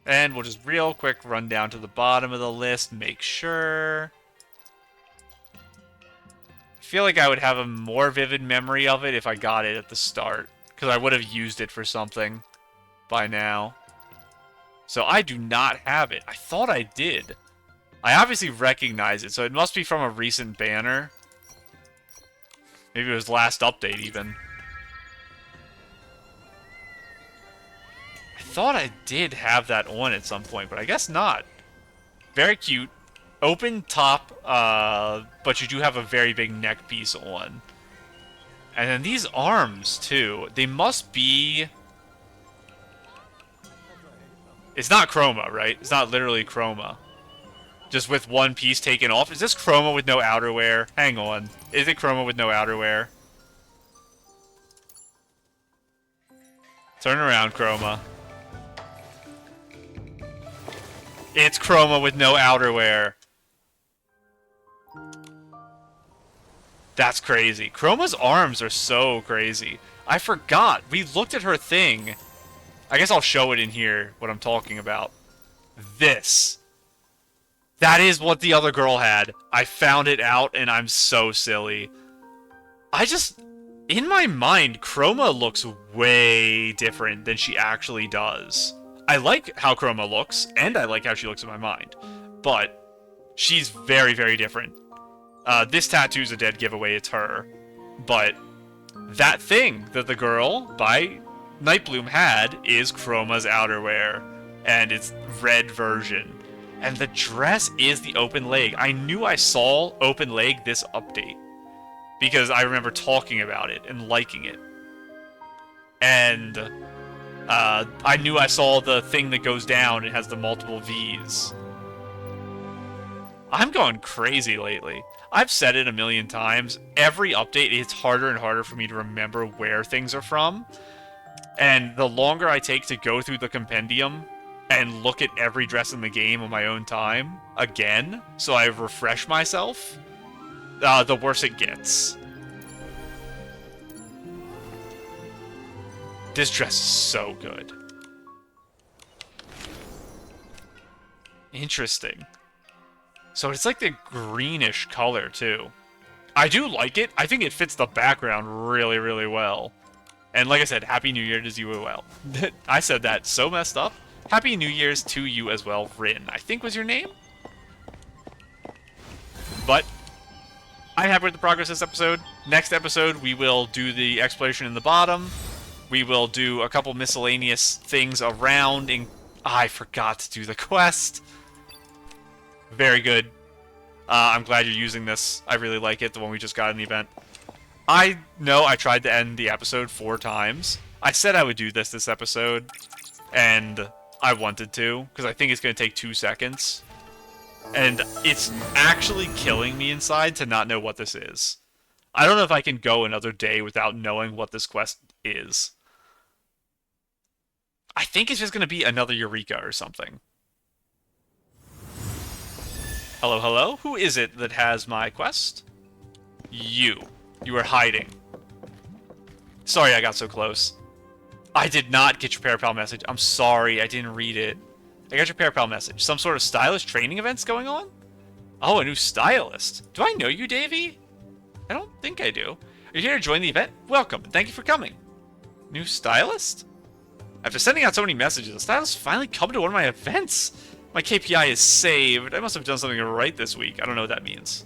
A: And we'll just real quick run down to the bottom of the list, make sure. I feel like I would have a more vivid memory of it if I got it at the start, because I would have used it for something by now. So I do not have it. I thought I did. I obviously recognize it, so it must be from a recent banner. Maybe it was last update, even. I thought I did have that on at some point, but I guess not. Very cute. Open top, but you do have a very big neck piece on. And then these arms, too. They must be... It's not chroma, right? It's not literally chroma. Just with one piece taken off. Is this chroma with no outerwear? Hang on. Is it chroma with no outerwear? Turn around, chroma. It's chroma with no outerwear. That's crazy. Chroma's arms are so crazy. I forgot. We looked at her thing. I guess I'll show it in here, what I'm talking about. This. That is what the other girl had. I found it out, and I'm so silly. In my mind, Chroma looks way different than she actually does. I like how Chroma looks, and I like how she looks in my mind. But she's very, very different. This tattoo's a dead giveaway, it's her. But that thing that the girl by Nightbloom had is Chroma's outerwear, and it's red version. And the dress is the open leg. I knew I saw open leg this update, because I remember talking about it and liking it. And I knew I saw the thing that goes down. It has the multiple V's. I'm going crazy lately. I've said it a million times. Every update, it's harder and harder for me to remember where things are from. And the longer I take to go through the compendium and look at every dress in the game on my own time, again, so I refresh myself, the worse it gets. This dress is so good. Interesting. So it's like the greenish color, too. I do like it. I think it fits the background really, really well. And like I said, Happy New Year to you as well. I said that so messed up. Happy New Year's to you as well, Rin, I think was your name? But I'm happy with the progress this episode. Next episode, we will do the exploration in the bottom. We will do a couple miscellaneous things around. I forgot to do the quest. Very good. I'm glad you're using this. I really like it, the one we just got in the event. I know I tried to end the episode 4 times. I said I would do this episode, and I wanted to, because I think it's going to take 2 seconds. And it's actually killing me inside to not know what this is. I don't know if I can go another day without knowing what this quest is. I think it's just going to be another Eureka or something. Hello, hello? Who is it that has my quest? You. You are hiding. Sorry I got so close. I did not get your ParaPal message. I'm sorry, I didn't read it. I got your ParaPal message. Some sort of stylist training events going on? Oh, a new stylist. Do I know you, Davey? I don't think I do. Are you here to join the event? Welcome, and thank you for coming. New stylist? After sending out so many messages, the stylist finally come to one of my events. My KPI is saved. I must have done something right this week. I don't know what that means.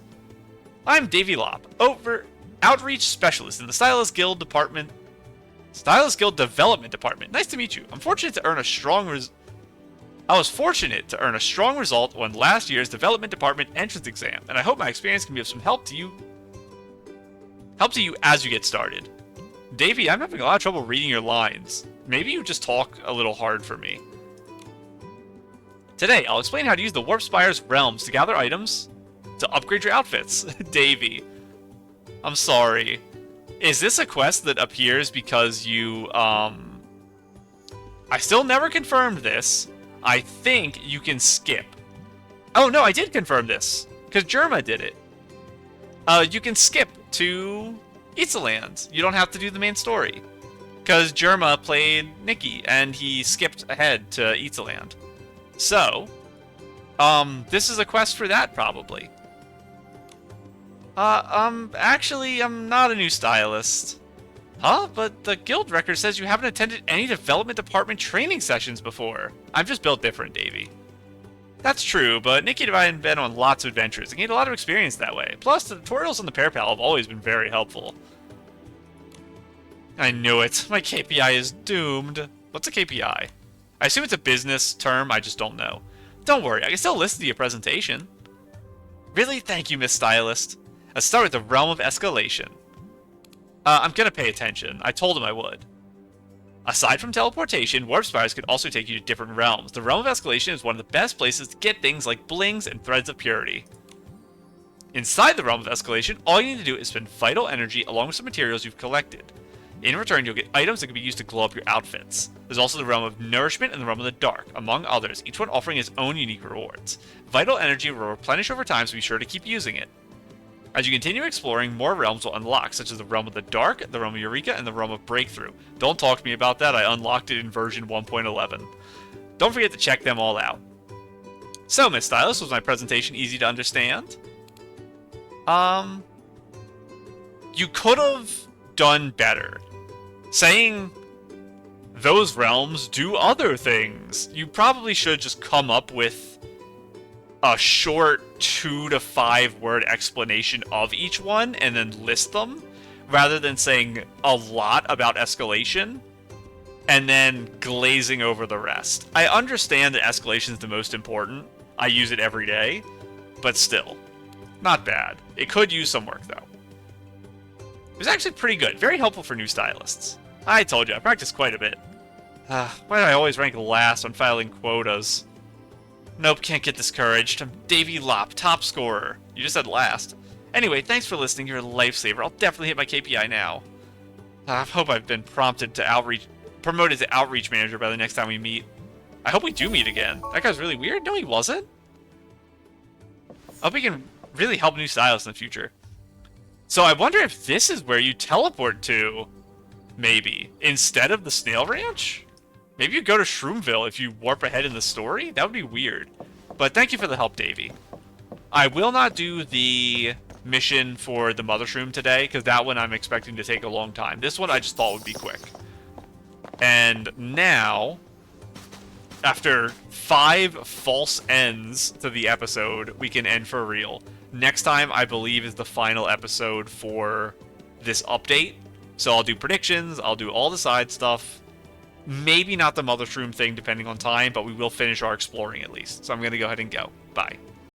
A: I'm Davey Lop, Outreach Specialist in the Stylist Guild Department. Stylist Guild Development Department. Nice to meet you. I was fortunate to earn a strong result on last year's Development Department entrance exam, and I hope my experience can be of some help to you as you get started. Davey, I'm having a lot of trouble reading your lines. Maybe you just talk a little hard for me. Today, I'll explain how to use the Warp Spire's realms to gather items to upgrade your outfits. Davey. I'm sorry. Is this a quest that appears because you, I still never confirmed this. I think you can skip. Oh, no, I did confirm this. Because Germa did it. You can skip to Itzaland. You don't have to do the main story. Because Germa played Nikki, and he skipped ahead to Itzaland. So, this is a quest for that, probably. Actually, I'm not a new stylist. Huh? But the guild record says you haven't attended any development department training sessions before. I'm just built different, Davey. That's true, but Nikki and I have been on lots of adventures and gained a lot of experience that way. Plus, the tutorials on the Pear Pal have always been very helpful. I knew it. My KPI is doomed. What's a KPI? I assume it's a business term, I just don't know. Don't worry, I can still listen to your presentation. Really? Thank you, Miss Stylist. Let's start with the Realm of Escalation. I'm gonna pay attention. I told him I would. Aside from teleportation, warp spires could also take you to different realms. The Realm of Escalation is one of the best places to get things like blings and threads of purity. Inside the Realm of Escalation, all you need to do is spend vital energy along with some materials you've collected. In return, you'll get items that can be used to glow up your outfits. There's also the Realm of Nourishment and the Realm of the Dark, among others, each one offering its own unique rewards. Vital energy will replenish over time, so be sure to keep using it. As you continue exploring, more realms will unlock, such as the Realm of the Dark, the Realm of Eureka, and the Realm of Breakthrough. Don't talk to me about that, I unlocked it in version 1.11. Don't forget to check them all out. So, Miss Stylist, was my presentation easy to understand? You could have done better. Saying those realms do other things. You probably should just come up with a short 2 to 5 word explanation of each one and then list them, rather than saying a lot about escalation and then glazing over the rest. I understand that escalation is the most important. I use it every day, but still, not bad. It could use some work though. It was actually pretty good, very helpful for new stylists. I told you, I practiced quite a bit. Why do I always rank last when filing quotas? Nope, can't get discouraged. I'm Davey Lopp, top scorer. You just said last. Anyway, thanks for listening. You're a lifesaver. I'll definitely hit my KPI now. I hope I've been promoted to outreach manager by the next time we meet. I hope we do meet again. That guy's really weird. No, he wasn't. I hope he can really help new stylists in the future. So I wonder if this is where you teleport to, maybe, instead of the Snail Ranch? Maybe you go to Shroomville if you warp ahead in the story? That would be weird. But thank you for the help, Davey. I will not do the mission for the Mother Shroom today, because that one I'm expecting to take a long time. This one I just thought would be quick. And now, after 5 false ends to the episode, we can end for real. Next time, I believe, is the final episode for this update. So I'll do predictions, I'll do all the side stuff. Maybe not the Mother Shroom thing, depending on time, but we will finish our exploring at least. So I'm going to go ahead and go. Bye.